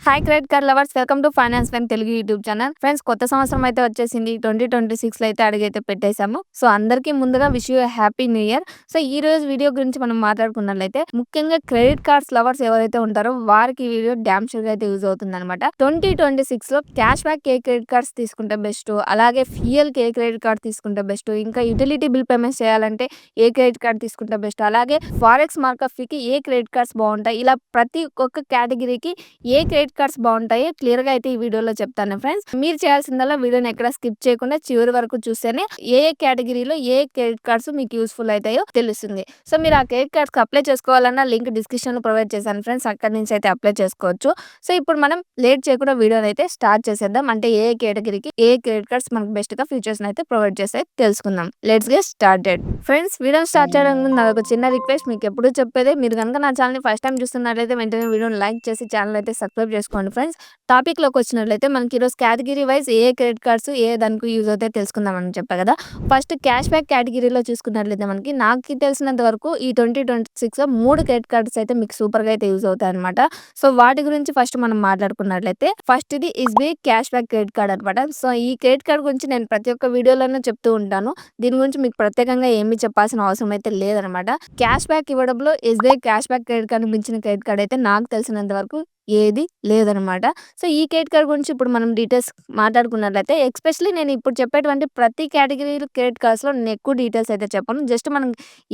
Hi credit card lovers, welcome to finance friend Telugu YouTube channel. Friends, కొత్త సంవత్సరం అయితే వచ్చేసింది. 2026 లో అయితే అడుగైతే పెట్టేశాము. సో అందరికీ ముందుగా wish you happy new year. So ఈ రోజు వీడియో గురించి మనం మాట్లాడుకున్నట్లయితే ముఖ్యంగా క్రెడిట్ కార్డ్స్ లవర్స్ ఎవరైతే ఉంటారో వారికి ఈ వీడియో డ్యామ్ షూర్ గా అయితే యూజ్ అవుతుంది అనమాట. 2026 లో క్యాష్ బ్యాక్ ఏ క్రెడిట్ కార్డ్స్ తీసుకుంటే బెస్ట్, అలాగే ఫ్యూయల్ కే క్రెడిట్ కార్డ్ తీసుకుంటే బెస్ట్, ఇంకా యుటిలిటీ బిల్ పేమెంట్స్ చేయాలంటే ఏ క్రెడిట్ కార్డ్ తీసుకుంటే బెస్ట్, అలాగే ఫారెక్స్ మార్కప్ ఫీకి ఏ క్రెడిట్ కార్డ్స్ బాగుంటాయి, ఇలా ప్రతి ఒక్క కేటగిరీకి ఏ క్రెడిట్ కార్డ్స్ బాగుంటాయి క్లియర్ గా అయితే ఈ వీడియోలో చెప్తాను. ఫ్రెండ్స్, మీరు చేయాల్సిందల్లా వీడియోని ఎక్కడ స్కిప్ చేయకుండా చివరి వరకు చూస్తేనే ఏ కేటగిరీలో ఏ క్రెడిట్ కార్డ్స్ మీకు యూస్ఫుల్ అవుతాయో తెలుస్తుంది. సో మీరు ఆ క్రెడిట్ కార్డ్స్ అప్లై చేసుకోవాలన్నా లింక్ డిస్క్రిప్షన్ లో ప్రొవైడ్ చేశాను ఫ్రెండ్స్, అక్కడ నుంచి అయితే అప్లై చేసుకోవచ్చు. సో ఇప్పుడు మనం లేట్ చేయకుండా వీడియోని అయితే స్టార్ట్ చేసేద్దాం. అంటే ఏ కేటగిరీకి ఏ క్రెడిట్ కార్డ్స్ మనకు బెస్ట్ గా ఫీచర్స్ అయితే ప్రొవైడ్ చేస్తే తెలుసుకుందాం. Let's get started. Friends, video start చేయడానికి ముందు నాదొక చిన్న రిక్వెస్ట్. మీకు ఎప్పుడు చెప్పేదే, మీరు కనుక నా ఛానల్ ఫస్ట్ టైం చూస్తున్నట్లయితే వెంటనే వీడియోని లైక్ చేసి ఛానల్ అయితే సబ్స్క్రైబ్ చేసుకోండి. ఫ్రెండ్స్, టాపిక్ లోకి వచ్చినట్లయితే మనకి ఈరోజు కేటగిరీ వైజ్ ఏ క్రెడిట్ కార్డ్స్ ఏ దానికి యూజ్ అవుతాయి తెలుసుకుందాం అని చెప్పా కదా. ఫస్ట్ క్యాష్ బ్యాక్ కేటగిరీలో చూసుకున్నట్లయితే మనకి నాకు తెలిసినంత వరకు ఈ 2026 లో 3 క్రెడిట్ కార్డ్స్ అయితే మీకు సూపర్ గా అయితే యూజ్ అవుతాయి అనమాట. సో వాటి గురించి ఫస్ట్ మనం మాట్లాడుకున్నట్లయితే ఫస్ట్ ఇది SBI cash back credit card అనమాట. సో ఈ క్రెడిట్ కార్డ్ గురించి నేను ప్రతి ఒక్క వీడియోలోనే చెప్తూ ఉంటాను. దీని గురించి మీకు ప్రత్యేకంగా ఏమీ చెప్పాల్సిన అవసరం అయితే లేదనమాట. క్యాష్ బ్యాక్ ఇవ్వడంలో SBI cash back credit card మించిన క్రెడిట్ కార్డ్ అయితే నాకు తెలిసినంత వరకు ఏది లేదనమాట. సో ఈ క్రెడిట్ కార్డ్ గురించి ఇప్పుడు మనం డీటెయిల్స్ మాట్లాడుకున్నట్లయితే, ఎస్పెషల్లీ నేను ఇప్పుడు చెప్పేటువంటి ప్రతి కేటగిరీ క్రెడిట్ కార్డ్స్ లో నేను ఎక్కువ డీటెయిల్స్ అయితే చెప్పను. జస్ట్ మనం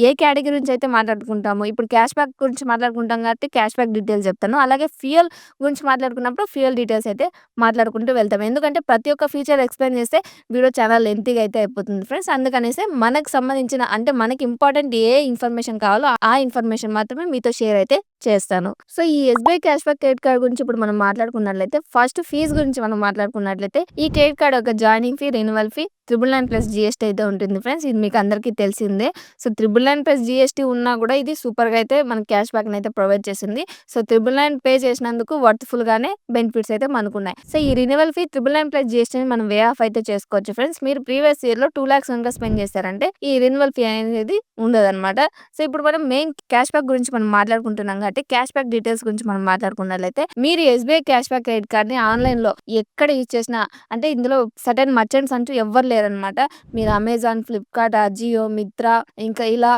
ఏ కేటగిరీ గురించి అయితే మాట్లాడుకుంటామో, ఇప్పుడు క్యాష్ బ్యాక్ గురించి మాట్లాడుకుంటాం కాబట్టి క్యాష్ బ్యాక్ డీటెయిల్స్ చెప్తాను. అలాగే ఫ్యూయల్ గురించి మాట్లాడుకున్నప్పుడు ఫ్యూయల్ డీటెయిల్స్ అయితే మాట్లాడుకుంటూ వెళ్తాం. ఎందుకంటే ప్రతి ఒక్క ఫీచర్ ఎక్స్ప్లెయిన్ చేస్తే వీడియో చాలా లెంతీగా అయితే అయిపోతుంది ఫ్రెండ్స్. అందుకనేసి మనకు సంబంధించిన అంటే మనకి ఇంపార్టెంట్ ఏ ఇన్ఫర్మేషన్ కావాలో ఆ ఇన్ఫర్మేషన్ మాత్రమే మీతో షేర్ అయితే చేస్తాను. సో ఈ SBI cash back credit card గురించి ఇప్పుడు మనం మాట్లాడుకున్నట్లయితే ఫస్ట్ ఫీజు గురించి మనం మాట్లాడుకున్నట్లయితే ఈ క్రెడిట్ కార్డ్ యొక్క joining fee, renewal fee 999 plus GST అయితే ఉంటుంది ఫ్రెండ్స్. ఇది మీకు అందరికీ తెలిసిందే. సో 999 ప్లస్ జిఎస్టీ ఉన్నా కూడా ఇది సూపర్ గా అయితే మన క్యాష్ బ్యాక్ అయితే ప్రొవైడ్ చేసింది. సో 999 పే చేసినందుకు వర్త్ఫుల్ గానే బెనిఫిట్స్ అయితే మనకున్నాయి. సో ఈ రెన్యువల్ ఫీ 999 ప్లస్ జిఎస్టీని మనం వే ఆఫ్ అయితే చేసుకోవచ్చు ఫ్రెండ్స్. మీరు ప్రీవియస్ ఇయర్ లో 2 lakhs కనుక స్పెండ్ చేశారంటే ఈ రెన్యువల్ ఫీ అనేది ఉండదన్నమాట. సో ఇప్పుడు మనం మెయిన్ క్యాష్ బ్యాక్ గురించి మనం మాట్లాడుకుంటున్నాం కాబట్టి క్యాష్ బ్యాక్ డీటెయిల్స్ గురించి మనం మాట్లాడుకున్నట్లయితే, మీరు SBI cash back credit card ని ఆన్లైన్ లో ఎక్కడ యూజ్ చేసినా, అంటే ఇందులో సర్టెన్ మర్చెంట్స్ అంటూ ఎవ్వరు లేరనమాట. మీరు అమెజాన్, ఫ్లిప్కార్ట్, అజియో, మిత్రా, ఇంకా ఇలా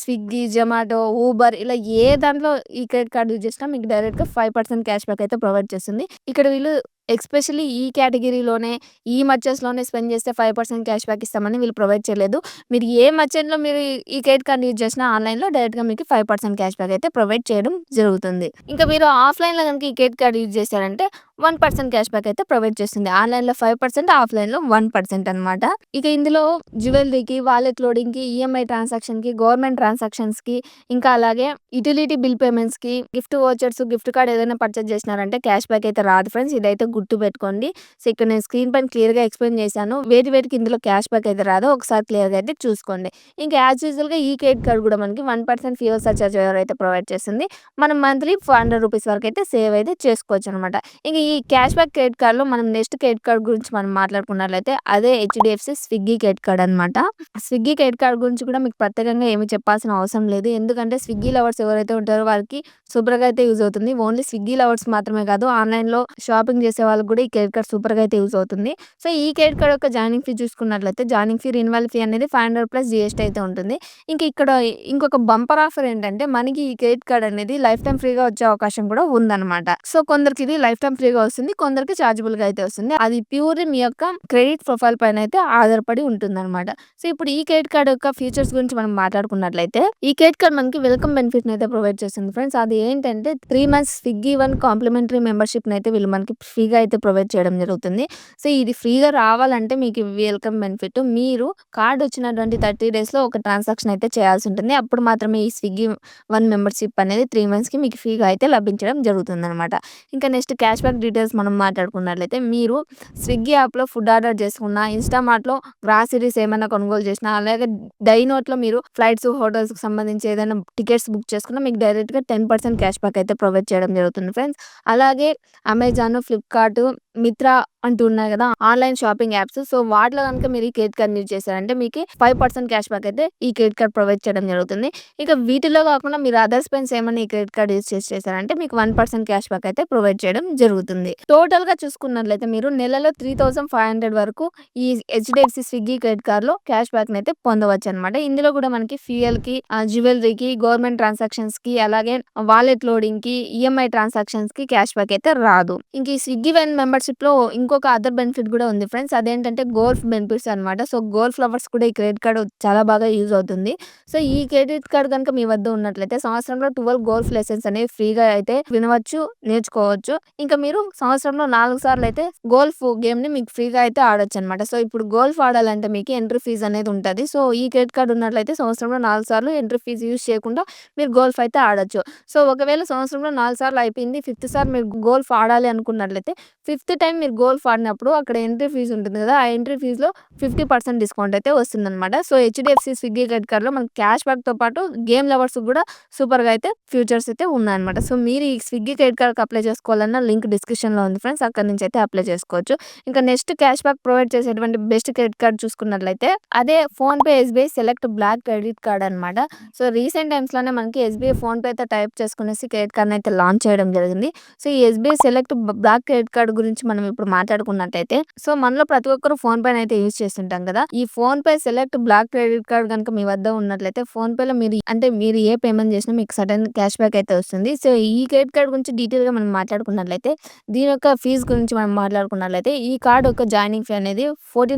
స్విగ్గీ, జొమాటో, ఊబర్ ఇలా ఏ దాంట్లో ఈ క్రెడిట్ కార్డ్ యూజ్ చేసినా మీకు డైరెక్ట్ గా 5% క్యాష్ బ్యాక్ అయితే ప్రొవైడ్ చేస్తుంది. ఇక్కడ వీళ్ళు ఎస్పెషల్లీ ఈ కేటగిరీలోనే ఈ మర్చెంట్స్ లోనే స్పెండ్ చేస్తే 5% క్యాష్ బ్యాక్ ఇస్తామని వీళ్ళు ప్రొవైడ్ చేయలేదు. మీరు ఏ మర్చెంట్ లో మీరు ఈ క్రెడిట్ కార్డ్ యూజ్ చేసినా ఆన్లైన్ లో డైరెక్ట్ గా మీకు 5% క్యాష్ బ్యాక్ అయితే ప్రొవైడ్ చేయడం జరుగుతుంది. ఇంకా మీరు ఆఫ్లైన్ లో కనుక ఈ క్రెడిట్ కార్డ్ యూజ్ చేశారంటే 1% క్యాష్ బ్యాక్ అయితే ప్రొవైడ్ చేస్తుంది. ఆన్లైన్ లో 5%, ఆఫ్లైన్ లో 1% అనమాట. ఇక ఇందులో జ్యువెలరీకి, వాలెట్ లోడింగ్ కి, ఈఎంఐ ట్రాన్సాక్షన్ కి, గవర్నమెంట్ ట్రాన్సాక్షన్స్ కి, ఇంకా అలాగే యుటిలిటీ బిల్ పేమెంట్స్ కి, గిఫ్ట్ వోచర్స్, గిఫ్ట్ కార్డ్ ఏదైనా పర్చేస్ చేసినారంటే క్యాష్ బ్యాక్ అయితే రాదు ఫ్రెండ్స్. ఇదైతే గుర్తు పెట్టుకోండి. సో ఇక్కడ నేను స్క్రీన్ పైన క్లియర్ గా ఎక్స్ప్లెయిన్ చేశాను. వేటికి ఇందులో క్యాష్ బ్యాక్ అయితే రాదు, ఒకసారి క్లియర్ గా అయితే చూసుకోండి. ఇంకా యాజ్ యూజువల్ గా ఈ క్రెడిట్ కార్డ్ కూడా మనకి 1% ఫ్యూయల్ సర్చార్జ్ అయితే ప్రొవైడ్ చేస్తుంది. మనం మంత్లీ 400 రూపీస్ వరకు అయితే సేవ్ అయితే చేసుకోవచ్చు అనమాట. ఇంకా ఈ క్యాష్ బ్యాక్ క్రెడిట్ కార్డ్ లో మనం నెక్స్ట్ క్రెడిట్ కార్డ్ గురించి మనం మాట్లాడుకున్నట్లయితే అదే హెచ్డిఎఫ్సి స్విగ్గీ క్రెడిట్ కార్డ్ అనమాట. స్విగ్గీ క్రెడిట్ కార్డ్ గురించి కూడా మీకు ప్రత్యేకంగా ఏమి చెప్పాల్సిన అవసరం లేదు. ఎందుకంటే స్విగ్గీ లవర్స్ ఎవరైతే ఉంటారో వారికి సూపర్ గా అయితే యూజ్ అవుతుంది. ఓన్లీ స్విగ్గీ లవర్స్ మాత్రమే కాదు, ఆన్లైన్ లో షాపింగ్ చేసే వాళ్ళకి కూడా ఈ క్రెడిట్ కార్డ్ సూపర్ గా అయితే యూజ్ అవుతుంది. సో ఈ క్రెడిట్ కార్డ్ యొక్క జాయినింగ్ ఫీ చూసుకున్నట్లయితే జాయినింగ్ ఫీ, రెన్యువల్ ఫీ అనేది 500 ప్లస్ జిఎస్టీ అయితే ఉంటుంది. ఇంకా ఇక్కడ ఇంకొక బంపర్ ఆఫర్ ఏంటంటే మనకి ఈ క్రెడిట్ కార్డ్ అనేది లైఫ్ టైం ఫ్రీగా వచ్చే అవకాశం కూడా ఉందన్నమాట. సో కొందరికి ఇది లైఫ్ టైం ఫ్రీగా వస్తుంది, కొందరికి చార్జబుల్ గా అయితే వస్తుంది. అది ప్యూర్ మీ యొక్క క్రెడిట్ ప్రొఫైల్ పైన అయితే ఆధారపడి ఉంటుంది అనమాట. సో ఇప్పుడు ఈ క్రెడిట్ కార్డ్ యొక్క ఫీచర్స్ గురించి మనం మాట్లాడుకున్నట్లయితే ఈ క్రెడిట్ కార్డ్ మనకి వెల్కమ్ బెనిఫిట్ అయితే ప్రొవైడ్ చేస్తుంది ఫ్రెండ్స్. అది ఏంటంటే 3 months Swiggy one complimentary membership అయితే వీళ్ళు మనకి ఫ్రీగా అయితే ప్రొవైడ్ చేయడం జరుగుతుంది. సో ఇది ఫ్రీగా రావాలంటే మీకు వెల్కమ్ బెనిఫిట్, మీరు కార్డ్ వచ్చినటువంటి 30 days లో ఒక ట్రాన్సాక్షన్ అయితే చేయాల్సి ఉంటుంది. అప్పుడు మాత్రమే ఈ స్విగ్గీ వన్ మెంబర్షిప్ అనేది 3 months కి మీకు ఫ్రీగా అయితే లభించడం జరుగుతుంది అనమాట. ఇంకా నెక్స్ట్ క్యాష్ బ్యాక్ డీటెయిల్స్ మనం మాట్లాడుకున్నట్లయితే, మీరు స్విగ్గీ యాప్ లో ఫుడ్ ఆర్డర్ చేసుకున్నా, ఇన్స్టామార్ట్ లో గ్రాసరీస్ ఏమైనా కొనుగోలు చేసినా, అలాగే డైనోట్ లో మీరు ఫ్లైట్స్, హోటల్స్ కి సంబంధించి ఏదైనా టికెట్స్ బుక్ చేసుకున్నా మీకు డైరెక్ట్ గా 10% క్యాష్ బ్యాక్ అయితే ప్రొవైడ్ చేయడం జరుగుతుంది ఫ్రెండ్స్. అలాగే అమెజాన్, ఫ్లిప్కార్ట్, మిత్రా అంటూ ఉన్నాయి కదా ఆన్లైన్ షాపింగ్ యాప్స్. సో వాటిలో కనుక మీరు ఈ క్రెడిట్ కార్డ్ యూజ్ చేశారంటే మీకు 5% క్యాష్ బ్యాక్ అయితే ఈ క్రెడిట్ కార్డ్ ప్రొవైడ్ చేయడం జరుగుతుంది. ఇక వీటిలో కాకుండా మీరు అదర్ స్పెండ్స్ ఏమైనా ఈ క్రెడిట్ కార్డ్ యూజ్ చేశారంటే మీకు 1% క్యాష్ బ్యాక్ అయితే ప్రొవైడ్ చేయడం జరుగుతుంది. జరుగుతుంది. టోటల్‌గా చూసుకున్నట్లయితే మీరు నెలలో 3500 వరకు ఈ హెచ్‌డిఎఫ్‌సి స్విగ్గీ క్రెడిట్ కార్డ్‌లో క్యాష్ బ్యాక్‌నైతే పొందవచ్చనమాట. ఇందులో కూడా మనకి ఫ్యూయల్‌కి, జ్యువెల్లరీకి, గవర్నమెంట్ ట్రాన్సాక్షన్స్‌కి, అలాగే వాలెట్ లోడింగ్‌కి, ఈఎంఐ ట్రాన్సాక్షన్స్‌కి క్యాష్ బ్యాక్ అయితే రాదు. ఇంక ఈ స్విగ్గీ వన్ మెంబర్‌షిప్‌లో ఇంకొక అదర్ బెనిఫిట్ కూడా ఉంది ఫ్రెండ్స్. అదేంటంటే గోల్ఫ్ బెనిఫిట్స్ అనమాట. సో, గోల్ఫ్ లవర్స్ కూడా ఈ క్రెడిట్ కార్డ్ చాలా బాగా యూజ్ అవుతుంది. సో, ఈ క్రెడిట్ కార్డ్ గనుక మీ వద్ద ఉన్నట్లయితే సంవత్సరంలో 12 గోల్ఫ్ లెసన్స్ అనేవి ఫ్రీగా అయితే వినవచ్చు, నేర్చుకోవచ్చు. ఇంకా మీరు సంవత్సరంలో 4 సార్లయితే గోల్ఫ్ గేమ్‌ని మీకు ఫ్రీగా అయితే ఆడొచ్చనమాట. సో, ఇప్పుడు గోల్ఫ్ ఆడాలంటే మీకు ఎంట్రీ ఫీజ్ అనేది ఉంటది. సో, ఈ క్రెడిట్ కార్డ్ ఉన్నట్లయితే సంవత్సరంలో 4 సార్లు ఎంట్రీ ఫీజ్ యూజ్ చేయకుండా మీరు గోల్ఫ్ అయితే ఆడొచ్చు. సో, ఒకవేళ సంవత్సరంలో 4 సార్లు అయిపోయింది. ఫిఫ్త్ సారి మీరు గోల్ఫ్ ఆడాలి అనుకున్నట్లయితే ఫిఫ్త్ టైమ్ మీరు గోల్ఫ్ ఆడినప్పుడు అక్కడ ఎంట్రీ ఫీజ్ ఉంటుంది కదా! ఆ ఎంట్రీ ఫీజ్‌లో 50% డిస్కౌంట్ అయితే వస్తుందనమాట. సో, హెచ్‌డిఎఫ్‌సి స్విగ్గీ క్రెడిట్ కార్డ్‌లో మనకి క్యాష్ బ్యాక్‌తో పాటు గేమ్ లవర్స్‌కి కూడా సూపర్‌గా అయితే ఫ్యూచర్స్ అయితే ఉన్నాయన్నమాట. సో, మీరు ఈ స్విగ్గీ క్రెడిట్ కార్డ్‌కి అప్లై చేసుకోవాలన్నా లింక్ డిస్క్రిప్షన్‌లో ఉంది ఫ్రెండ్స్. అక్కడి నుంచి అయితే అప్లై చేసుకోవచ్చు. ఇంకా నెక్స్ట్ క్యాష్ బ్యాక్ ప్రొవైడ్ చేసేటువంటి బెస్ట్ క్రెడిట్ కార్డ్ చూసుకున్నట్లయితే అదే PhonePe SBI select black credit card అనమాట. సో, రీసెంట్ టైమ్స్‌లోనే మనకి ఎస్‌బీఐ ఫోన్‌పేతో టైప్ చేసుకునేసి క్రెడిట్ కార్డ్‌ని అయితే లాంచ్ చేయడం జరిగింది. సో, ఈ SBI select black credit card గురించి మనం ఇప్పుడు మాట్లాడుకున్నట్టయితే సో, మనలో ప్రతి ఒక్కరు ఫోన్‌పేని అయితే యూజ్ చేస్తుంటాం కదా! ఈ PhonePe select black credit card గనుక మీ వద్ద ఉన్నట్లయితే ఫోన్‌పేలో మీరు ఏ పేమెంట్ చేసినా మీకు సడెన్ క్యాష్ బ్యాక్ అయితే వస్తుంది. సో, ఈ క్రెడిట్ కార్డ్ గురించి డీటెయిల్‌గా మనం మాట్లాడుకున్నట్లయితే దీని యొక్క ఫీజ్ గురించి మనం మాట్లాడుకున్నట్లయితే ఈ కార్డ్ యొక్క జాయినింగ్ ఫీ అనేది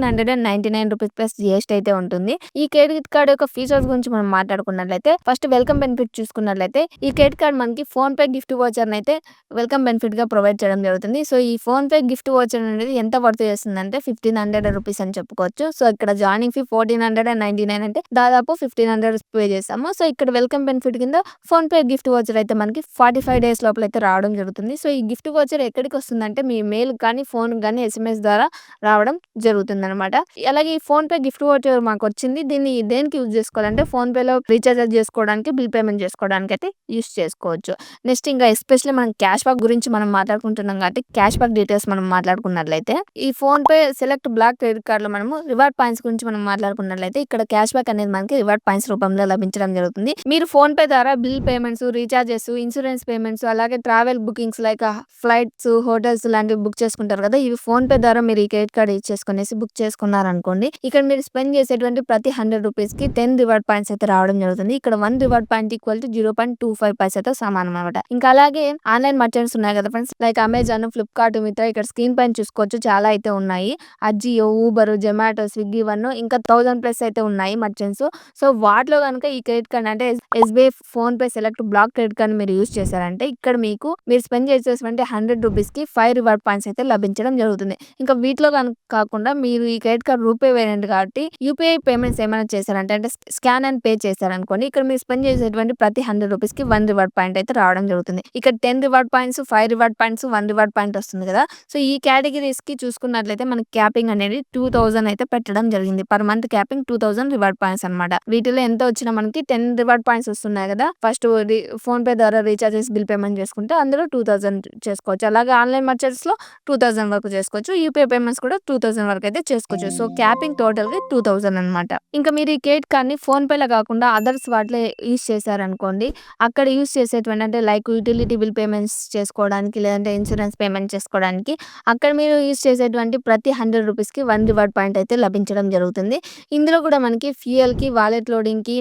₹1499 ప్లస్ జీఎస్టీ అయితే ఉంటుంది. ఈ క్రెడిట్ కార్డ్ యొక్క ఫీచర్స్ గురించి మనం మాట్లాడుకున్నట్లయితే ఫస్ట్ వెల్కమ్ బెనిఫిట్ చూసుకున్నట్లయితే ఈ క్రెడిట్ కార్డ్ మనకి ఫోన్‌పే గిఫ్ట్ వౌచర్‌ని అయితే వెల్కమ్ బెనిఫిట్‌గా ప్రొవైడ్ చేయడం జరుగుతుంది. సో, ఈ ఫోన్‌పే గిఫ్ట్ వౌచర్ అనేది ఎంత వర్త్ చేస్తుందంటే ₹1500 అని చెప్పుకోవచ్చు. సో, ఇక్కడ జాయినింగ్ ఫీ 1499 అంటే దాదాపు 1500 పే చేసాము. సో, ఇక్కడ వెల్కమ్ బెనిఫిట్ కింద ఫోన్‌పే గిఫ్ట్ వౌచర్ అయితే మనకి 45 డేస్ లోపల అయితే రావడం జరుగుతుంది. సో, ఈ గిఫ్ట్ వౌచర్ ఎక్కడికి వస్తుందంటే మీ మెయిల్‌కి కానీ, ఫోన్‌కి గానీ ఎస్ఎంఎస్ ద్వారా రావడం జరుగుతుందనమాట. అలాగే ఈ ఫోన్‌పే గిఫ్ట్ వౌచర్ మాకొచ్చింది. దీన్ని దేనికి యూజ్ చేసుకోవాలంటే ఫోన్‌పేలో రీచార్జ్ చేసుకోవడానికి, బిల్ పేమెంట్ చేసుకోవడానికి అయితే యూజ్ చేసుకోవచ్చు. నెక్స్ట్ ఇంకా ఎస్పెషల్లీ మనం క్యాష్ బ్యాక్ గురించి మనం మాట్లాడుకుంటున్నాం కాబట్టి క్యాష్ బ్యాక్ డీటెయిల్స్ మనం మాట్లాడుకున్నట్లయితే ఈ ఫోన్‌పే సెలెక్ట్ బ్లాక్ క్రెడిట్ కార్డ్‌లో మనము రివార్డ్ పాయింట్స్ గురించి మనం మాట్లాడుకున్నట్లయితే ఇక్కడ క్యాష్ బ్యాక్ అనేది మనకి రివార్డ్ పాయింట్స్ రూపంలో లభించడం జరుగుతుంది. మీరు ఫోన్‌పే ద్వారా bill payments, recharges, insurance payments అలాగే travel bookings like flights, hotels లాంటివి బుక్ చేసుకుంటారు కదా! ఇవి ఫోన్‌పే ద్వారా మీరు ఈ క్రెడిట్ కార్డ్ యూజ్ చేసుకునేసి బుక్ చేసుకున్నారనుకోండి. ఇక్కడ మీరు స్పెండ్ చేసేటువంటి ప్రతి ₹100కి 10 రివార్డ్ పాయింట్స్ అయితే రావడం జరుగుతుంది. ఇక్కడ 1 రివార్డ్ పాయింట్ ఈక్వల్ టు 0.25 పైసాతో సమానం అనమాట. ఇంకా అలాగే ఆన్‌లైన్ మర్చెంట్స్ ఉన్నాయి కదా friends like Amazon, Flipkart, Mitra ఇక్కడ స్క్రీన్ పైన చూసుకోవచ్చు చాలా అయితే ఉన్నాయి. Ajio, Uber, Zomato, Swiggy one ఇంకా 1000 ప్లస్ అయితే ఉన్నాయి మర్చెంట్స్. సో, వాటిలో గనుక ఈ క్రెడిట్ కార్డ్ అంటే SBI PhonePe select black credit కార్డ్‌ని మీరు యూజ్ చేశారంటే ఇక్కడ మీరు స్పెండ్ చేసేటువంటి ₹100కి 5 రివార్డ్ పాయింట్స్ అయితే లభించడం జరుగుతుంది. ఇంకా వీటిలో కాకుండా మీరు ఈ క్రెడిట్ కార్డ్ రూపే వేరియంట్ కాబట్టి యూపీఐ పేమెంట్స్ ఏమైనా చేశారంటే అంటే స్కాన్ అండ్ పే చేశారనుకోండి ఇక్కడ మీరు స్పెండ్ చేసేటువంటి ప్రతి ₹100కి 1 రివార్డ్ పాయింట్ అయితే రావడం జరుగుతుంది. ఇక్కడ 10 reward points, 5 reward points, 1 reward point వస్తుంది కదా! సో, ఈ కేటగిరీస్‌కి చూసుకున్నట్లయితే మనకి క్యాపింగ్ అనేది 2000 అయితే పెట్టడం జరిగింది. Per month capping 2000 reward points అనమాట. వీటిలో ఎంత వచ్చినా మనకి 10 రివార్డ్ పాయింట్స్ వస్తున్నాయి కదా! ఫస్ట్ ఫోన్‌పే ద్వారా రీచార్జెస్, బిల్ పేమెంట్ చేసుకుంటే అందులో 2000 చేసుకోవచ్చు. అలాగే ఆన్‌లైన్ మర్చెంట్స్‌లో 2000 వరకు చేసుకోవచ్చు. యూపీఐ పేమెంట్స్ కూడా 2000 వరకు అయితే చేసుకోవచ్చు. సో, క్యాపింగ్ టోటల్‌గా 2000 అనమాట. ఇంకా మీరు ఈ క్రెడిట్ కార్డ్‌ని ఫోన్‌పేలో కాకుండా అదర్స్ వాటిలో యూజ్ చేశారనుకోండి అక్కడ యూజ్ చేసేటువంటి అంటే లైక్ యుటిలిటీ బిల్ పేమెంట్స్ చేసుకోవడానికి లేదంటే ఇన్సూరెన్స్ పేమెంట్ చేసుకోవడానికి అక్కడ మీరు యూజ్ చేసేటువంటి ప్రతి ₹100కి 1 రివార్డ్ పాయింట్ అయితే లభించడం జరుగుతుంది. ఇందులో కూడా మనకి ఫ్యూయల్‌కి, వాలెట్ లోడింగ్‌కి,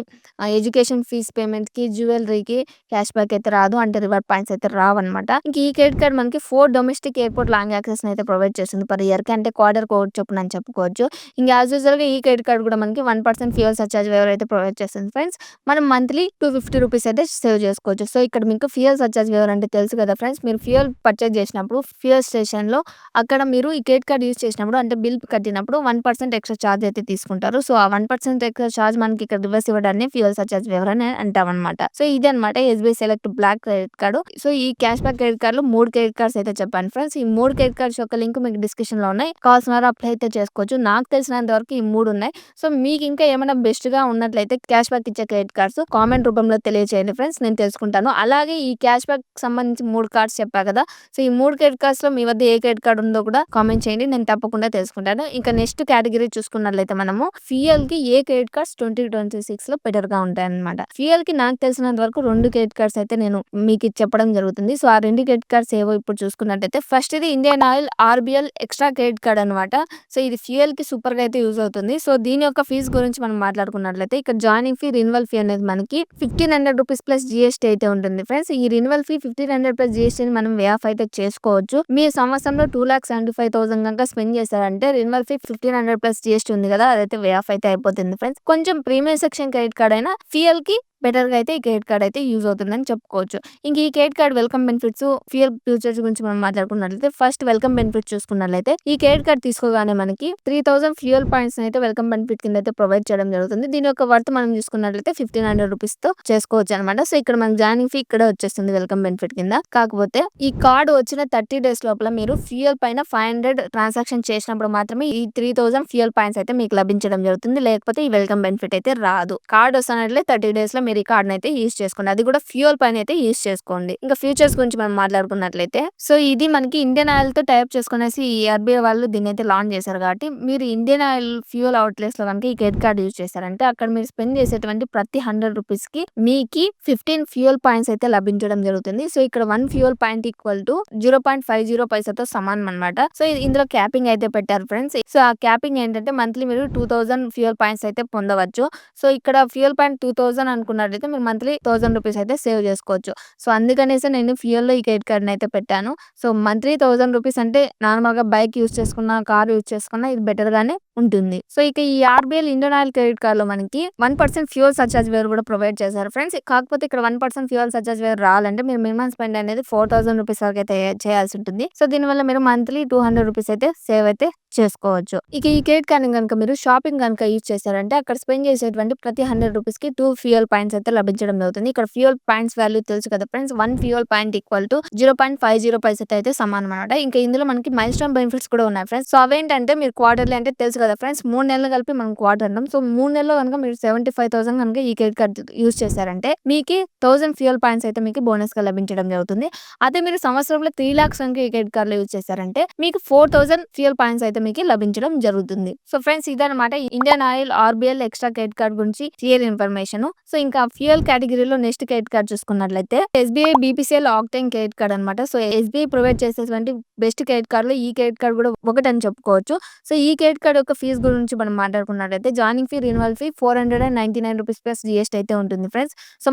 ఎడ్యుకేషన్ ఫీజ్ పేమెంట్‌కి, జ్యువెల్లరీకి క్యాష్ బ్యాక్ అయితే రాదు. అంటే రివార్డ్ పాయింట్స్ అయితే రావన్నమాట. ఇంక ఈ క్రెడిట్ కార్డ్ మనకి 4 డొమెస్టిక్ ఎయిర్‌పోర్ట్ లాంగ్ యాక్సెస్‌ని అయితే ప్రొవైడ్ చేస్తుంది పర్ ఇయర్‌కి అంటే క్వార్టర్ కోడ్ చొప్పున అని చెప్పుకోవచ్చు. ఇంకా యాజ్ యూజువల్‌గా ఈ క్రెడిట్ కార్డ్ కూడా మనకి 1% ఫ్యూయల్ సర్చార్జ్ వేవర్ అయితే ప్రొవైడ్ చేస్తుంది ఫ్రెండ్స్. మనం మంత్లీ ₹250 అయితే సేవ్ చేసుకోవచ్చు. సో, ఇక్కడ మీకు ఫ్యూయల్ సర్చార్జ్ వేవర్ అంటే తెలుసు కదా ఫ్రెండ్స్. మీరు ఫ్యూయల్ పర్చేజ్ చేసినప్పుడు ఫ్యూయల్ స్టేషన్‌లో అక్కడ మీరు ఈ క్రెడిట్ కార్డ్ యూజ్ చేసినప్పుడు అంటే బిల్ కట్టినప్పుడు 1% ఎక్స్‌ట్రా చార్జ్ అయితే తీసుకుంటారు. సో, ఆ 1% ఎక్స్‌ట్రా చార్జ్ మనకి ఇక్కడ రివర్స్ ఇవ్వడాన్ని ఫ్యూయల్ సర్చార్జ్ వేవర్ అని అంటామన్నమాట. సో, ఇదన్నమాట SBI select black credit card. So, ఈ క్యాష్ బ్యాక్ క్రెడిట్ కార్డ్‌లో 3 క్రెడిట్ కార్డ్స్ అయితే చెప్పాను ఫ్రెండ్స్. ఈ 3 క్రెడిట్ కార్డ్స్ యొక్క లింక్ మీకు డిస్క్రిప్షన్‌లో ఉన్నాయి. కావాల్సిన వారు అప్లై అయితే చేసుకోవచ్చు. నాకు తెలిసినంత వరకు ఈ 3 ఉన్నాయి. సో, మీకు ఇంకా ఏమైనా బెస్ట్‌గా ఉన్నట్లయితే క్యాష్ బ్యాక్ ఇచ్చే క్రెడిట్ కార్డ్స్ కామెంట్ రూపంలో తెలియజేయండి ఫ్రెండ్స్. నేను తెలుసుకుంటాను. అలాగే ఈ క్యాష్ బ్యాక్ సంబంధించి 3 కార్డ్స్ చెప్పా కదా! సో, ఈ 3 క్రెడిట్ కార్డ్స్‌లో మీ వద్ద ఏ క్రెడిట్ కార్డ్ ఉందో కూడా కామెంట్ చేయండి. నేను తప్పకుండా తెలుసుకుంటాను. ఇంకా నెక్స్ట్ కేటగిరీ చూసుకున్నట్లయితే మనము ఫ్యూయల్‌కి ఏ క్రెడిట్ కార్డ్స్ 2026లో బెటర్‌గా ఉంటాయన్నమాట. ఫ్యూయల్‌కి నాకు తెలిసినంత వరకు 2 క్రెడిట్ కార్డ్స్ అయితే నేను మీకు చెప్పడం జరుగుతుంది. సో, ఆ 2 క్రెడిట్ కార్డ్స్ ఏవో ఇప్పుడు చూసుకున్నట్టయితే ఫస్ట్ ఇది Indian oil RBL extra credit card అనమాట. సో ఇది ఫ్యూయల్‌కి సూపర్‌గా అయితే యూజ్ అవుతుంది. సో దీని యొక్క ఫీస్ గురించి మనం మాట్లాడుకున్నట్లయితే ఇక్కడ జాయినింగ్ ఫీ, రెన్యువల్ ఫీ అనేది మనకి ₹1500 ప్లస్ జీఎస్టీ అయితే ఉంటుంది ఫ్రెండ్స్. ఈ రెన్యువల్ ఫీ 1500 ప్లస్ జీఎస్టీని మనం వే ఆఫ్ అయితే చేసుకోవచ్చు. మీరు సంవత్సరంలో 2,75,000 గనుక స్పెండ్ చేశారంటే రెన్యువల్ ఫీ 1500 ప్లస్ జీఎస్టీ ఉంది కదా! అదైతే వే ఆఫ్ అయితే అయిపోతుంది ఫ్రెండ్స్. కొంచెం ప్రీమియం సెక్షన్ క్రెడిట్ కార్డ్ అయినా ఫ్యూయల్‌కి బెటర్‌గా అయితే ఈ క్రెడిట్ కార్డ్ అయితే యూజ్ అవుతుందని చెప్పుకోవచ్చు. ఇంక ఈ credit card welcome benefits, fuel features గురించి మనం మాట్లాడుకున్నట్లయితే ఫస్ట్ వెల్కమ్ బెనిఫిట్స్ చూసుకున్నట్లయితే ఈ క్రెడిట్ కార్డ్ తీసుకోగానే మనకి 3000 ఫ్యూయల్ పాయింట్స్ అయితే వెల్కమ్ బెనిఫిట్ కింద అయితే ప్రొవైడ్ చేయడం జరుగుతుంది. దీని యొక్క వర్త్ మనం చూసుకున్నట్లయితే ₹1500తో చేసుకోవచ్చు అనమాట. సో ఇక్కడ మనకి జాయినింగ్ ఫీ ఇక్కడే వచ్చేస్తుంది వెల్కమ్ బెనిఫిట్ కింద. కాకపోతే ఈ కార్డ్ వచ్చిన 30 డేస్ లోపల మీరు ఫ్యూయల్ పైన 500 ట్రాన్సాక్షన్ చేసినప్పుడు మాత్రమే ఈ 3000 ఫ్యూయల్ పాయింట్స్ అయితే మీకు లభించడం జరుగుతుంది. లేకపోతే ఈ వెల్కమ్ బెనిఫిట్ అయితే రాదు. కార్డ్ వస్తున్నట్లే 30 డేస్ లో మీరు ఈ కార్డ్ అయితే యూజ్ చేసుకోండి. అది కూడా ఫ్యూయల్ పైన అయితే యూజ్ చేసుకోండి. ఇంకా ఫ్యూచర్స్ గురించి మనం మాట్లాడుకున్నట్లయితే సో ఇది మనకి ఇండియన్ ఆయిల్ తో టైప్ చేసుకునేసి ఈ ఆర్బీఐ వాళ్ళు దీన్ని అయితే లాంచ్ చేశారు కాబట్టి మీరు ఇండియన్ ఆయిల్ ఫ్యూయల్ అవుట్లెట్స్ లో కనుక ఈ క్రెడిట్ కార్డ్ యూజ్ చేశారంటే అక్కడ మీరు స్పెండ్ చేసేటువంటి ప్రతి ₹100 కి మీకు 15 ఫ్యూయల్ పాయింట్స్ అయితే లభించడం జరుగుతుంది. సో ఇక్కడ 1 ఫ్యూయల్ పాయింట్ ఈక్వల్ టు 0.50 పైసాతో సమానం అనమాట. సో ఇందులో క్యాపింగ్ అయితే పెట్టారు ఫ్రెండ్స్. సో ఆ క్యాపింగ్ ఏంటంటే మంత్లీ మీరు 2000 ఫ్యూయల్ పాయింట్స్ అయితే పొందవచ్చు. సో ఇక్కడ ఫ్యూయల్ పాయింట్ 2000 అనుకున్నట్లయితే మీరు మంత్లీ ₹1000 అయితే సేవ్ చేసుకోవచ్చు. సో అందుకనేసి నేను ఫ్యూయల్ లో ఈ క్రెడిట్ కార్డ్ అయితే పెట్టాను. సో మంత్లీ ₹1000 అంటే నార్మల్ గా బైక్ యూజ్ చేసుకున్నా, కార్ యూజ్ చేసుకున్నా ఇది బెటర్ గానే ఉంటుంది. సో ఇక ఈ RBL Indian oil credit card లో మనకి 1% ఫ్యూయల్ సర్చార్జ్ వేర్ కూడా ప్రొవైడ్ చేశారు ఫ్రెండ్స్. కాకపోతే ఇక్కడ 1% ఫ్యూయల్ సర్చార్జ్ వేర్ రావాలంటే మీరు మినిమం స్పెండ్ అనేది ₹4000 వరకు అయితే చేయాల్సి ఉంటుంది. సో దీనివల్ల మీరు మంత్లీ ₹200 అయితే సేవ్ అయితే చేసుకోవచ్చు. ఇక ఈ క్రెడిట్ కార్డ్ కనుక మీరు షాపింగ్ కనుక యూజ్ చేశారంటే అక్కడ స్పెండ్ చేసేటువంటి ప్రతి ₹100కి 2 ఫ్యూయల్ పాయింట్స్ అయితే లభించడం జరుగుతుంది. ఇక్కడ ఫ్యూయల్ పాయింట్స్ వాల్యూ తెలుసు కదా friends. 1 fuel point equal to 0.50 పైసా అయితే సమానం అనమాట. ఇంకా ఇందులో మనకి మైల్ స్టోన్ బెనిఫిట్స్ కూడా ఉన్నాయి ఫ్రెండ్స్. సో అవేంటంటే మీరు క్వార్టర్లీ అంటే తెలుసు కదా ఫ్రెండ్స్, 3 నెలలు కలిపి మనం క్వార్టర్ అంటాం. సో 3 నెలల్లో కనుక మీరు 75,000 కనుక ఈ క్రెడిట్ కార్డ్ యూజ్ చేశారంటే మీకు 1000 ఫ్యూయల్ పాయింట్స్ అయితే మీకు బోనస్ గా లభించడం జరుగుతుంది. అదే మీరు సంవత్సరంలో 3 lakhs కనుక ఈ క్రెడిట్ కార్డ్ లో యూజ్ చేశారంటే మీకు 4000 ఫ్యూయల్ పాయింట్స్ అయితే మీకు లభించడం జరుగుతుంది. సో ఫ్రెండ్స్ ఇదన్నమాట Indian oil RBL extra credit card గురించి క్లియర్ ఇన్ఫర్మేషన్. సో ఇంకా ఫ్యూయల్ కేటగిరీలో నెక్స్ట్ క్రెడిట్ కార్డ్ చూసుకున్నట్లయితే SBI BPCL octane credit card అనమాట. సో ఎస్బీఐ ప్రొవైడ్ చేసేటువంటి బెస్ట్ క్రెడిట్ కార్డ్ లో ఈ క్రెడిట్ కార్డ్ కూడా ఒకటని చెప్పుకోవచ్చు. సో ఈ క్రెడిట్ కార్డ్ యొక్క ఫీజు గురించి మనం మాట్లాడుకున్నట్లయితే joining fee, renewal fee ₹499 plus GST అయితే ఉంటుంది ఫ్రెండ్స్. సో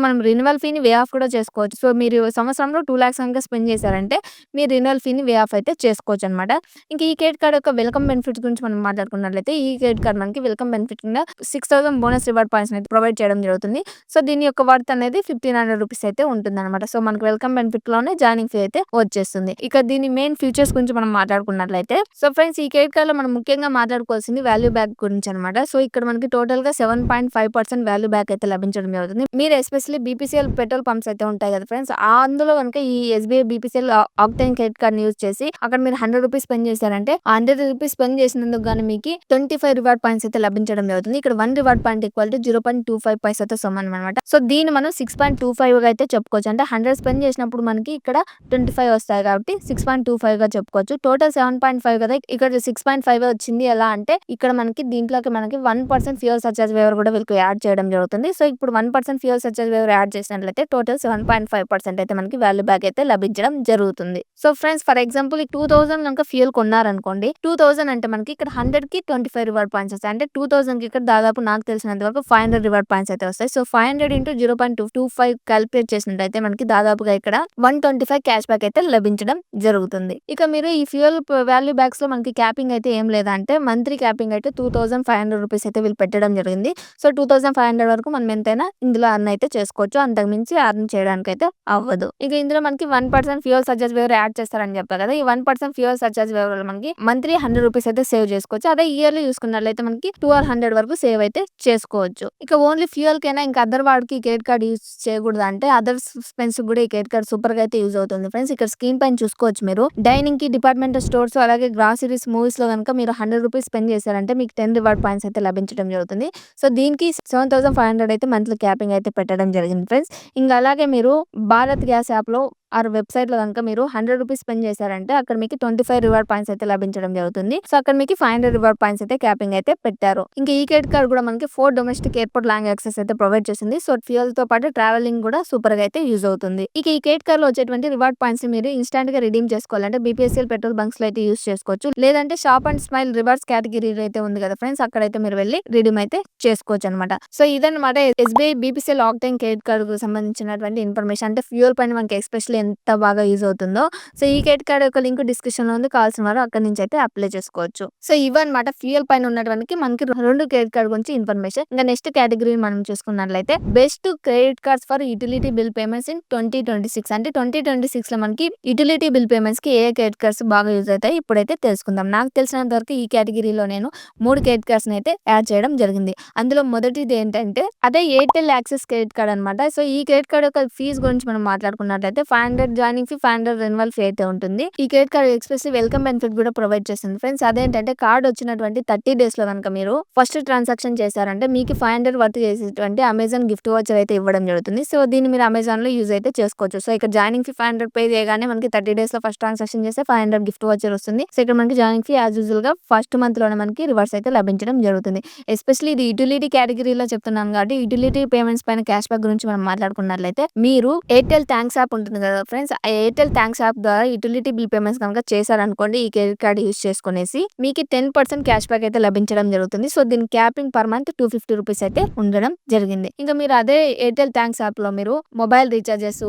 మనం రెన్యువల్ ఫీని వే ఆఫ్ కూడా చేసుకోవచ్చు. సో మీరు సంవత్సరంలో 2 lakhs కనుక స్పెండ్ చేశారంటే మీరు రెన్యువల్ ఫీని వే ఆఫ్ అయితే చేసుకోవచ్చు అనమాట. ఇంకా ఈ క్రెడిట్ కార్డ్ యొక్క వెల్కమ్ బెనిఫిట్స్ గురించి మనం మాట్లాడుకున్నట్లయితే ఈ క్రెడిట్ కార్డ్ మనకి వెల్కమ్ బెనిఫిట్ కింద 6000 బోనస్ రివార్డ్ పాయింట్స్ అయితే ప్రొవైడ్ చేయడం జరుగుతుంది. సో దీని యొక్క వర్త్ అనేది ₹1500 అయితే ఉంటుంది అనమాట. సో మనకు వెల్కమ్ బెనిఫిట్ లోనే జాయినింగ్ ఫీ అయితే వచ్చేస్తుంది. ఇక దీని మెయిన్ ఫీచర్స్ గురించి మనం మాట్లాడుకున్నట్లయితే సో ఫ్రెండ్స్ ఈ క్రెడిట్ కార్డ్ లో మనం ముఖ్యంగా మాట్లాడుకోవాల్సింది వాల్యూ బ్యాక్ గురించి అనమాట. సో ఇక్కడ మనకి టోటల్ గా 7.5% వాల్యూ బ్యాక్ అయితే లభించడం జరుగుతుంది. మీరు ఎస్పెషల్లీ బీపీసీఎల్ పెట్రోల్ పంప్స్ అయితే ఉంటాయి కదా ఫ్రెండ్స్, అందులో కనుక ఈ SBI BPCL octane credit card use చేసి అక్కడ మీరు ₹100 స్పెండ్ చేశారంటే ఆ ₹100 స్పెండ్ చేసినందుకు గానీ మీకు 25 రివార్డ్ పాయింట్స్ అయితే లభించడం జరుగుతుంది. ఇక్కడ 1 రివార్డ్ పాయింట్ ఈక్వల్ టు 0.25 పైసాతో సమానం అనమాట. సో దీన్ని మనం 6.25 గా అయితే చెప్పుకోవచ్చు. అంటే 100 స్పెండ్ చేసినప్పుడు మనకి ఇక్కడ 25 వస్తాయి కాబట్టి 6.25 గా చెప్పుకోవచ్చు. టోటల్ 7.5 కదా, ఇక్కడ 6.5 వచ్చింది. ఎలా అంటే ఇక్కడ మనకి దీంట్లోకి మనకి 1% ఫ్యూయల్ సర్చార్జ్ వేవర్ కూడా వీళ్ళకి యాడ్ చేయడం జరుగుతుంది. సో ఇప్పుడు 1% ఫ్యూయల్ సర్చార్జ్ వేవర్ యాడ్ చేసినట్లయితే టోటల్ 7.5% అయితే మనకి వాల్యూ బ్యాక్ అయితే లభించడం జరుగుతుంది. సో ఫ్రెండ్స్ ఫర్ ఎగ్జాంపుల్ ఈ 2000 కనుక ఫ్యూయల్ కొన్నారనుకోండి, 2000 అంటే మనకి ఇక్కడ 100కి 25 రివార్డ్ పాయింట్స్ వస్తాయి. అంటే 2000 కి ఇక్కడ దాదాపు నాకు తెలిసినంత వరకు 500 రివార్డ్ పాయింట్స్ అయితే వస్తాయి. సో 500 ఇంటూ 0.225 క్యాలిక్యులేట్ చేసినట్టయితే మనకి దాదాపుగా ఇక్కడ 125 క్యాష్ బ్యాక్ అయితే లభించడం జరుగుతుంది. ఇక మీరు ఈ ఫ్యూయల్ వాల్యూ బ్యాక్స్ లో మనకి క్యాపింగ్ అయితే ఏం లేదంటే మంత్లీ క్యాపింగ్ అయితే ₹2500 అయితే వీళ్ళు పెట్టడం జరిగింది. సో 2500 వరకు మనం ఎంతైనా ఇందులో అర్న్ అయితే చేసుకోవచ్చు. అంతకు మించి అర్న్ చేయడానికి అయితే అవ్వదు. ఇక ఇందులో మనకి 1% ఫ్యూయల్ సర్చార్జ్ వేవర్ యాడ్ చేస్తారని చెప్పారు కదా, ఈ 1% ఫ్యూయల్ సర్చార్జ్ వేవర్ మనకి మంత్లీ ₹100 అయితే సేవ్ చేసుకోవచ్చు. అదే ఇయర్లీ చూసుకున్నట్లయితే మనకి 1200 వరకు సేవ్ అయితే చేసుకోవచ్చు. ఇక ఓన్లీ ఫ్యూయల్ కైనా ఇంకా అదర్ వాడికి క్రెడిట్ కార్డ్ యూజ్ చేయకూడదు అంటే అదర్ స్పెన్స్ కూడా ఈ క్రెడిట్ కార్డ్ సూపర్ గా అయితే యూజ్ అవుతుంది ఫ్రెండ్స్. ఇక్కడ స్క్రీన్ పైన చూసుకోవచ్చు మీరు డైనింగ్ కి, డిపార్ట్మెంటల్ స్టోర్స్ అలాగే గ్రాసరీస్, మూవీస్ లో కనుక మీరు ₹100 స్పెండ్ చేశారంటే మీకు 10 రివార్డ్ పాయింట్స్ అయితే లభించడం జరుగుతుంది. సో దీనికి 7500 అయితే మంత్లీ క్యాపింగ్ అయితే పెట్టడం జరిగింది ఫ్రెండ్స్. ఇంకా అలాగే మీరు భారత్ గ్యాస్ యాప్ లో ఆర్ వెబ్‌సైట్‌లో గనుక మీరు ₹100 స్పెండ్ చేశారంటే అక్కడ మీకు 25 రివార్డ్ పాయింట్స్ అయితే లభించడం జరుగుతుంది. సో, అక్కడ మీకు 500 రివార్డ్ పాయింట్స్ అయితే క్యాపింగ్ అయితే పెట్టారు. ఇంకా ఈ క్రెడిట్ కార్డ్ కూడా మనకి 4 డొమెస్టిక్ ఎయిర్‌పోర్ట్ లాంగ్ యాక్సెస్ అయితే ప్రొవైడ్ చేసింది. సో, ఫ్యూయల్‌తో పాటు ట్రావెలింగ్ కూడా సూపర్‌గా అయితే యూజ్ అవుతుంది. ఇక ఈ క్రెడిట్ కార్డ్‌లో వచ్చేటువంటి రివార్డ్ పాయింట్స్‌ని మీరు ఇన్‌స్టాంట్‌గా రిడీమ్ చేసుకోవాలంటే బీపీఎస్‌ఎల్ పెట్రోల్ బంక్స్‌లో అయితే యూజ్ చేసుకోవచ్చు. లేదంటే షాప్ అండ్ స్మైల్ రివార్డ్స్ కేటగిరీలో అయితే ఉంది కదా ఫ్రెండ్స్, అక్కడైతే మీరు వెళ్లి రిడీమ్ అయితే చేసుకోవచ్చనమాట. సో, ఇదన్నమాట ఎస్‌బీఐ బీపీసీఎల్ ఆక్టేన్ క్రెడిట్ కార్డ్‌కు సంబంధించినటువంటి ఇన్ఫర్మేషన్. అంటే ఫ్యూయల్ పైన మనకి ఎస్పెషల్లీ ఎంత బాగా యూజ్ అవుతుందో. సో, ఈ క్రెడిట్ కార్డ్ యొక్క లింక్ డిస్క్రిప్షన్‌లో ఉంది. కావాల్సిన వారు అక్కడి నుంచి అయితే అప్లై చేసుకోవచ్చు. సో, ఇవన్నమాట ఫ్యూయల్ పైన ఉన్నటువంటి మనకి 2 క్రెడిట్ కార్డ్ గురించి ఇన్ఫర్మేషన్. ఇంకా నెక్స్ట్ కేటగిరీ మనం చూసుకున్నట్లయితే best credit cards for utility bill payments in 2026. అంటే 2026లో మనకి యుటిలిటీ బిల్ పేమెంట్స్‌కి ఏ క్రెడిట్ కార్డ్స్ బాగా యూజ్ అవుతాయి ఇప్పుడైతే తెలుసుకుందాం. నాకు తెలిసినంత వరకు ఈ కేటగిరీలో నేను 3 క్రెడిట్ కార్డ్స్‌ని అయితే యాడ్ చేయడం జరిగింది. అందులో మొదటిది ఏంటంటే అదే ఎయిర్టెల్ యాక్సెస్ క్రెడిట్ కార్డ్ అనమాట. సో, ఈ క్రెడిట్ కార్డ్ యొక్క ఫీజ్ గురించి మనం మాట్లాడుకున్నట్లయితే 500 జాయినింగ్ ఫీ, 500 రెన్యువల్ ఫీ అయితే ఉంటుంది. ఈ credit card expressly welcome benefit కూడా ప్రొవైడ్ చేస్తుంది ఫ్రెండ్స్. అదేంటంటే కార్డ్ వచ్చినటువంటి 30 డేస్‌లో గనుక మీరు ఫస్ట్ ట్రాన్సాక్షన్ చేశారంటే మీకు 500 వర్త్ చేసేటువంటి అమెజాన్ గిఫ్ట్ వౌచర్ అయితే ఇవ్వడం జరుగుతుంది. సో, దీన్ని మీరు అమెజాన్‌లో యూజ్ అయితే చేసుకోవచ్చు. సో, ఇక్కడ జాయినింగ్ ఫీ 500 పే చేయగానే మనకి 30 డేస్‌లో ఫస్ట్ ట్రాన్సాక్షన్ చేస్తే 500 గిఫ్ట్ వౌచర్ వస్తుంది. సో, ఇక్కడ మనకి జాయినింగ్ ఫీ యాజ్ యూజువల్‌గా ఫస్ట్ మంత్‌లోనే మనకి రివార్డ్స్ అయితే లభించడం జరుగుతుంది. ఎస్పెషల్లీ ఇది యుటిలిటీ కేటగిరీలో చెప్తున్నాను కాబట్టి యుటిలిటీ పేమెంట్స్ పైన క్యాష్ బ్యాక్ గురించి మనం మాట్లాడుకున్నట్లయితే మీరు ఎయిర్టెల్ థాంక్స్ యాప్ ఉంటుంది కదా ఫ్రెండ్స్, ఆ ఎయిర్టెల్ థాంక్స్ యాప్ ద్వారా యుటిలిటీ బిల్ పేమెంట్స్ కనుక చేశారనుకోండి ఈ క్రెడిట్ కార్డ్ యూజ్ చేసుకునేసి మీకు 10% క్యాష్ బ్యాక్ అయితే లభించడం జరుగుతుంది. సో, దీని క్యాపింగ్ పర్ మంత్ ₹250 అయితే ఉండడం జరిగింది. ఇంకా మీరు అదే ఎయిర్టెల్ థాంక్స్ యాప్‌లో మీరు మొబైల్ రీచార్జెస్,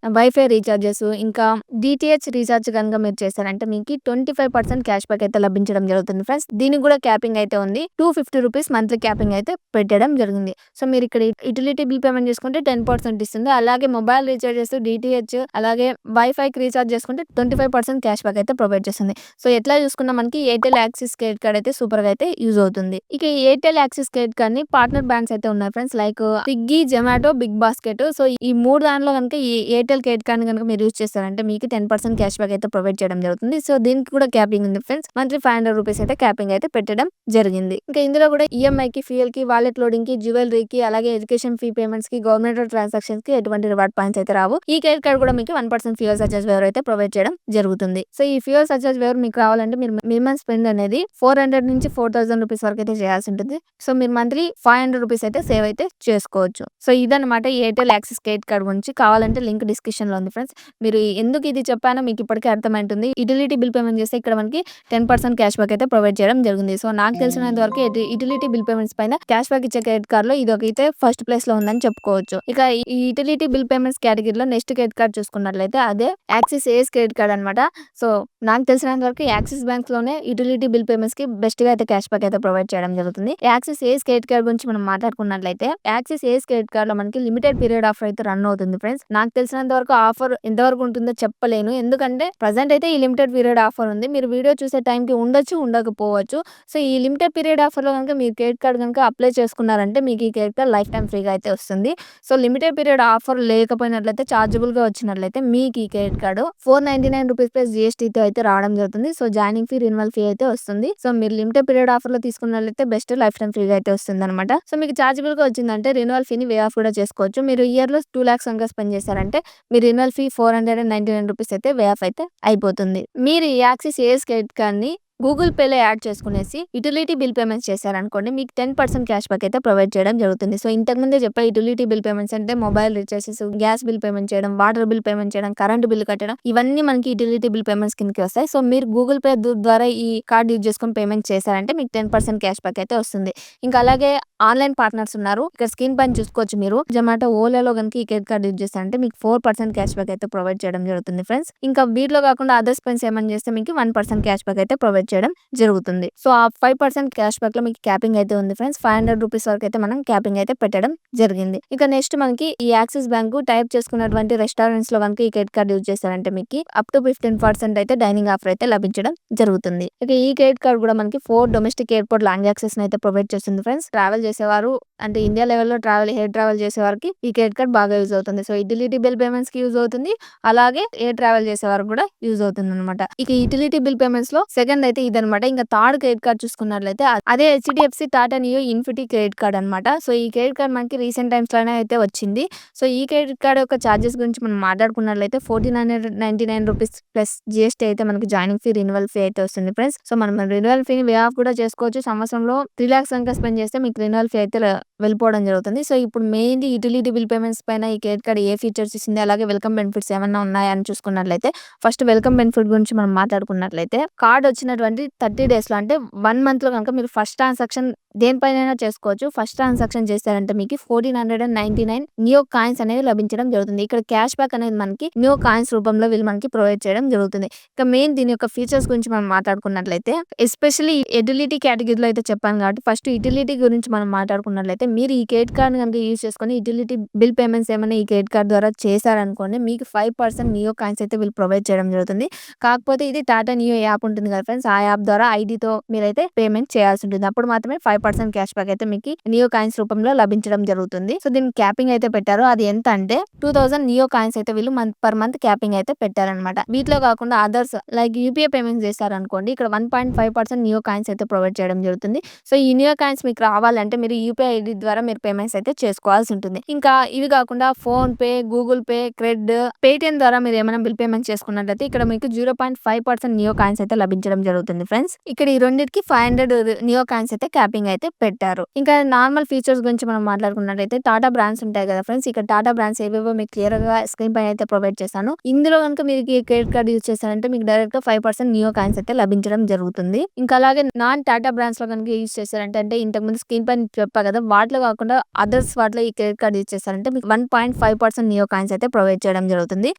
వైఫై రీచార్జెస్, ఇంకా డీటీహెచ్ రీచార్జ్ కనుక మీరు చేశారంటే మీకు 25% క్యాష్ బ్యాక్ అయితే లభించడం జరుగుతుంది ఫ్రెండ్స్. దీనికి కూడా క్యాపింగ్ అయితే ఉంది. ₹250 మంత్లీ క్యాపింగ్ అయితే పెట్టడం జరిగింది. సో, మీరు ఇక్కడ యుటిలిటీ బిల్ పేమెంట్ చేసుకుంటే 10% ఇస్తుంది. అలాగే మొబైల్ రీచార్జెస్, డీటీహెచ్ అలాగే వైఫైకి రీచార్జ్ చేసుకుంటే 25% క్యాష్ బ్యాక్ అయితే ప్రొవైడ్ చేస్తుంది. సో, ఎట్లా చూసుకున్నా మనకి ఎయిర్టెల్ యాక్సిస్ క్రెడిట్ కార్డ్ అయితే సూపర్‌గా అయితే యూజ్ అవుతుంది. ఇక ఈ ఎయిర్టెల్ యాక్సిస్ క్రెడిట్ కార్డ్‌ని పార్ట్నర్ బ్యాంక్స్ అయితే ఉన్నాయి friends, like Swiggy, Zomato, big basket. So, ఈ 3 దాంట్లో గనుక ఈ ఎయిర్టెల్ క్రెడిట్ కార్డ్‌ని గనుక మీరు యూజ్ చేస్తారంటే మీకు 10% క్యాష్ బ్యాక్ అయితే ప్రొవైడ్ చేయడం జరుగుతుంది. సో, దీనికి కూడా క్యాపింగ్ ఉంది ఫ్రెండ్స్. మంత్లీ ₹500 అయితే క్యాపింగ్ అయితే పెట్టడం జరిగింది. ఇంకా ఇందులో కూడా ఈఎంఐకి, ఫ్యూయల్‌కి, వాలెట్ లోడింగ్‌కి, జ్యువెలరీకి, అలాగే ఎడ్యుకేషన్ ఫీ పేమెంట్స్‌కి, గవర్నమెంట్ ట్రాన్సాక్షన్స్‌కి ఎటువంటి రివార్డ్ పాయింట్స్ అయితే రావు. ఈ క్రెడిట్ కార్డ్ కూడా మీకు 1% ఫ్యూయల్ సర్చార్జ్ వేవర్ అయితే ప్రొవైడ్ చేయడం జరుగుతుంది. సో, ఈ ఫ్యూయల్ సర్చార్జ్ వేవర్ మీకు కావాలంటే మీరు మినిమం స్పెండ్ అనేది ₹400 నుంచి ₹4000 వరకు అయితే చేయాల్సి ఉంటుంది. సో, మీరు మంత్లీ ₹500 అయితే సేవ్ అయితే చేసుకోవచ్చు. సో, ఇదన్నమాట ఎయిర్టెల్ యాక్సిస్ క్రెడిట్ కార్డ్ గురించి. కావాలంటే లింక్ డిస్క్రిప్షన్‌లో ఉంది ఫ్రెండ్స్. మీరు ఎందుకు ఇది చెప్పానో మీకు ఇప్పటికే అర్థమైంటుంది. యుటిలిటీ బిల్ పేమెంట్ చేస్తే ఇక్కడ మనకి 10% క్యాష్ బ్యాక్ అయితే ప్రొవైడ్ చేయడం జరిగింది. సో, నాకు తెలిసినంత వరకు యుటిలిటీ బిల్ పేమెంట్స్ పైన క్యాష్ బ్యాక్ ఇచ్చే క్రెడిట్ కార్డ్‌లో ఇదొకైతే ఫస్ట్ ప్లేస్‌లో ఉందని చెప్పుకోవచ్చు. ఇక ఈ యుటిలిటీ బిల్ పేమెంట్స్ కేటగిరీలో నెక్స్ట్ క్రెడిట్ కార్డ్ చూసుకున్నట్లయితే అదే యాక్సిస్ ఏస్ క్రెడిట్ కార్డ్ అనమాట. సో, నాకు తెలిసినంత వరకు యాక్సిస్ బ్యాంక్‌లోనే యుటిలిటీ బిల్ పేమెంట్స్‌కి బెస్ట్‌గా అయితే క్యాష్ బ్యాక్ అయితే ప్రొవైడ్ చేయడం జరుగుతుంది. యాక్సిస్ ఏస్ క్రెడిట్ కార్డ్ గురించి మనం మాట్లాడుకున్నట్లయితే యాక్సిస్ ఏస్ క్రెడిట్ కార్డ్‌లో మనకి లిమిటెడ్ పీరియడ్ ఆఫర్ అయితే రన్ అవుతుంది ఫ్రెండ్స్. నాకు తెలిసినంత వరకు ఆఫర్ ఎంతవరకు ఉంటుందో చెప్పలేను. ఎందుకంటే ప్రెజెంట్ అయితే ఈ లిమిటెడ్ పీరియడ్ ఆఫర్ ఉంది. మీరు వీడియో చూసే టైంకి ఉండొచ్చు, ఉండకపోవచ్చు. సో, ఈ లిమిటెడ్ పీరియడ్ ఆఫర్‌లో గనుక మీరు క్రెడిట్ కార్డ్ గనుక అప్లై చేసుకున్నారంటే మీకు ఈ క్రెడిట్ కార్డ్ లైఫ్ టైమ్ ఫ్రీగా అయితే వస్తుంది. సో, లిమిటెడ్ పీరియడ్ ఆఫర్ లేకపోయినట్లయితే చార్జబుల్‌గా వచ్చినట్లయితే మీకు ఈ క్రెడిట్ కార్డ్ ₹499 ప్లస్ జీఎస్టీతో అయితే రావడం జరుగుతుంది. So, joining fee, renewal fee అయితే వస్తుంది. సో, మీరు లిమిటెడ్ పీరియడ్ ఆఫర్‌లో తీసుకున్నట్లయితే బెస్ట్, లైఫ్ టైమ్ ఫ్రీగా అయితే వస్తుందన్నమాట. సో, మీకు చార్జబుల్‌గా వచ్చిందంటే రెన్యువల్ ఫీని వే ఆఫ్ కూడా చేసుకోవచ్చు. మీరు ఇయర్‌లో 2 లాక్స్ కనుక స్పెండ్ చేశారంటే మీ రెన్యువల్ ఫీ ₹499 అయితే వే ఆఫ్ అయితే అయిపోతుంది. మీరు ఈ యాక్సిస్ ఏస్ క్రెడిట్ కార్డ్‌ని గూగుల్ పేలో యాడ్ చేసుకునేసి యుటిలిటీ బిల్ పేమెంట్స్ చేశారనుకోండి మీకు 10% క్యాష్ బ్యాక్ అయితే ప్రొవైడ్ చేయడం జరుగుతుంది. సో, ఇంతకుముందే చెప్పా యుటిలిటీ బిల్ పేమెంట్స్ అంటే mobile recharges, gas bill payment చేయడం, వాటర్ బిల్ పేమెంట్ చేయడం, కరెంట్ బిల్ కట్టడం, ఇవన్నీ మనకి యుటిలిటీ బిల్ పేమెంట్స్ కిందకి వస్తాయి. సో, మీరు గూగుల్ పే ద్వారా ఈ కార్డ్ యూజ్ చేసుకొని పేమెంట్ చేశారంటే మీకు 10% క్యాష్ బ్యాక్ అయితే వస్తుంది. ఇంకా అలాగే ఆన్‌లైన్ పార్ట్నర్స్ ఉన్నారు. ఇక్కడ స్క్రీన్ పైన చూసుకోవచ్చు మీరు. జొమాటో, ఓలాలో గనుక ఈ క్రెడిట్ కార్డ్ యూజ్ చేశారంటే మీకు 4% క్యాష్ బ్యాక్ అయితే ప్రొవైడ్ చేయడం జరుగుతుంది ఫ్రెండ్స్. ఇంకా వీటిలో కాకుండా అదర్ స్పెండ్స్ ఏమని చేస్తే మీకు 1% క్యాష్ బ్యాక్ అయితే ప్రొవైడ్ చేయడం జరుగుతుంది. సో, ఆ 5% క్యాష్ బ్యాక్‌లో మీకు క్యాపింగ్ అయితే ఉంది ఫ్రెండ్స్. ₹500 వరకు అయితే మనం క్యాపింగ్ అయితే పెట్టడం జరిగింది. ఇక నెక్స్ట్ మనకి ఈ యాక్సిస్ బ్యాంకు టైప్ చేసుకున్నటువంటి రెస్టారెంట్స్‌లో గనుక ఈ క్రెడిట్ కార్డ్ యూజ్ చేశారంటే మీకు అప్ టు 15% అయితే డైనింగ్ ఆఫర్ అయితే లభించడం జరుగుతుంది. ఇక ఈ క్రెడిట్ కార్డ్ కూడా మనకి 4 డొమెస్టిక్ ఎయిర్‌పోర్ట్ లాంగ్ యాక్సెస్‌ని అయితే ప్రొవైడ్ చేస్తుంది ఫ్రెండ్స్. ట్రావెల్ చేసేవారు అంటే ఇండియా లెవెల్‌లో ఎయిర్ ట్రావెల్ చేసేవారికి ఈ క్రెడిట్ కార్డ్ బాగా యూజ్ అవుతుంది. సో, యుటిలిటీ బిల్ పేమెంట్స్‌కి యూజ్ అవుతుంది. అలాగే ఎయిర్ ట్రావెల్ చేసేవారికి కూడా యూజ్ అవుతుందన్నమాట. ఇక యుటిలిటీ బిల్ పేమెంట్స్‌లో సెకండ్ అయితే ఇదనమాట. ఇంకా థర్డ్ క్రెడిట్ కార్డ్ చూసుకున్నట్లయితే అదే HDFC Tata neo infinity credit card అనమాట. సో, ఈ క్రెడిట్ కార్డ్ మనకి రీసెంట్ టైమ్స్‌లోనే అయితే వచ్చింది. సో, ఈ క్రెడిట్ కార్డ్ యొక్క చార్జెస్ గురించి మనం మాట్లాడుకున్నట్లయితే రూ. 1499 ప్లస్ జీఎస్టీ అయితే మనకి జాయినింగ్ ఫీ, రెన్యువల్ ఫీ అయితే వస్తుంది ఫ్రెండ్స్. సో, మనం రెన్యువల్ ఫీని వే ఆఫ్ కూడా చేసుకోవచ్చు. సంవత్సరంలో 3,00,000 కనుక స్పెండ్ చేస్తే మీకు రెన్యువల్ ఫీ అయితే వెళ్ళిపోవడం జరుగుతుంది. సో, ఇప్పుడు మెయిన్‌లీ యుటిలిటీ బిల్ పేమెంట్స్ పైన ఈ క్రెడిట్ కార్డ్ ఏ ఫీచర్స్ ఇస్తుంది, అలాగే వెల్కమ్ బెనిఫిట్స్ ఏమన్నా ఉన్నాయా అని చూసుకున్నట్లయితే ఫస్ట్ వెల్కమ్ బెనిఫిట్ గురించి మనం మాట్లాడుకున్నట్లయితే కార్డ్ వచ్చినటువంటి 30 డేస్‌లో అంటే 1 మంత్‌లో గనుక మీరు ఫస్ట్ ట్రాన్సాక్షన్ దేనిపైనైనా చేసుకోవచ్చు. ఫస్ట్ ట్రాన్సాక్షన్ చేశారంటే మీకు 1499 నియో కాయిన్స్ అనేది లభించడం జరుగుతుంది. ఇక్కడ క్యాష్ బ్యాక్ అనేది మనకి నియో కాయిన్స్ రూపంలో వీళ్ళు మనకి ప్రొవైడ్ చేయడం జరుగుతుంది. ఇక మెయిన్ దీని యొక్క ఫీచర్స్ గురించి మనం మాట్లాడుకున్నట్లయితే ఎస్పెషల్లీ యుటిలిటీ కేటగిరీలో అయితే చెప్పాను కాబట్టి ఫస్ట్ యుటిలిటీ గురించి మనం మాట్లాడుకున్నట్లయితే మీరు ఈ క్రెడిట్ కార్డ్ కనుక యూజ్ చేసుకొని యుటిలిటీ బిల్ పేమెంట్స్ ఏమైనా ఈ క్రెడిట్ కార్డ్ ద్వారా చేశారనుకోండి మీకు 5% నియో కాయిన్స్ అయితే వీళ్ళు ప్రొవైడ్ చేయడం జరుగుతుంది. కాకపోతే ఇది టాటా నియో యాప్ ఉంటుంది కదా ఫ్రెండ్స్, ఆ యాప్ ద్వారా ఐడితో మీరైతే పేమెంట్ చేయాల్సి ఉంటుంది. అప్పుడు మాత్రమే 5% క్యాష్ బ్యాక్ అయితే మీకు నియో కాయిన్స్ రూపంలో లభించడం జరుగుతుంది. సో, దీనికి క్యాపింగ్ అయితే పెట్టారు. అది ఎంత అంటే 2000 నియో కాయిన్స్ అయితే వీళ్ళు పర్ మంత్ క్యాపింగ్ అయితే పెట్టారనమాట. వీటిలో కాకుండా అదర్స్ లైక్ యూపీఐ పేమెంట్స్ చేశారనుకోండి ఇక్కడ 1.5% నియో కాయిన్స్ అయితే ప్రొవైడ్ చేయడం జరుగుతుంది. సో, ఈ నియో కాయిన్స్ మీకు రావాలంటే మీరు యూపీఐ ఐడి ద్వారా మీరు పేమెంట్స్ అయితే చేసుకోవాల్సి ఉంటుంది. ఇంకా ఇవి కాకుండా phone pay, Google pay, cred, Paytm ద్వారా మీరు ఏమైనా బిల్ పేమెంట్ చేసుకున్నట్లయితే ఇక్కడ మీకు 0.5% నియో కాయిన్స్ అయితే లభించడం జరుగుతుంది ఫ్రెండ్స్. ఇక్కడ ఈ రెండింటికి 500 నియో కాయిన్స్ అయితే క్యాపింగ్ అయితే పెట్టారు. ఇంకా నార్మల్ ఫీచర్స్ గురించి మనం మాట్లాడుకున్నట్లయితే టాటా బ్రాండ్స్ ఉంటాయి కదా ఫ్రెండ్స్, ఇక్కడ టాటా బ్రాండ్స్ ఏవేవో మీకు క్లియర్ గా స్క్రీన్ పైన అయితే ప్రొవైడ్ చేశాను. ఇందులో కనుక మీరు ఈ క్రెడిట్ కార్డ్ యూజ్ చేశారంటే మీకు డైరెక్ట్ గా 5% నియో కాయిన్స్ అయితే లభించడం జరుగుతుంది. ఇంకా అలాగే నాన్ టాటా బ్రాండ్స్ లో కనుక యూజ్ చేశారంటే అంటే ఇంతకు ముందు స్క్రీన్ పైన చెప్పా కదా వాటిలో కాకుండా అదర్స్ వాటిలో ఈ క్రెడిట్ కార్డ్ యూజ్ చేశారంటే మీకు 1.5% నియో కాయిన్స్ అయితే ప్రొవైడ్ చేయడం జరుగుతుంది.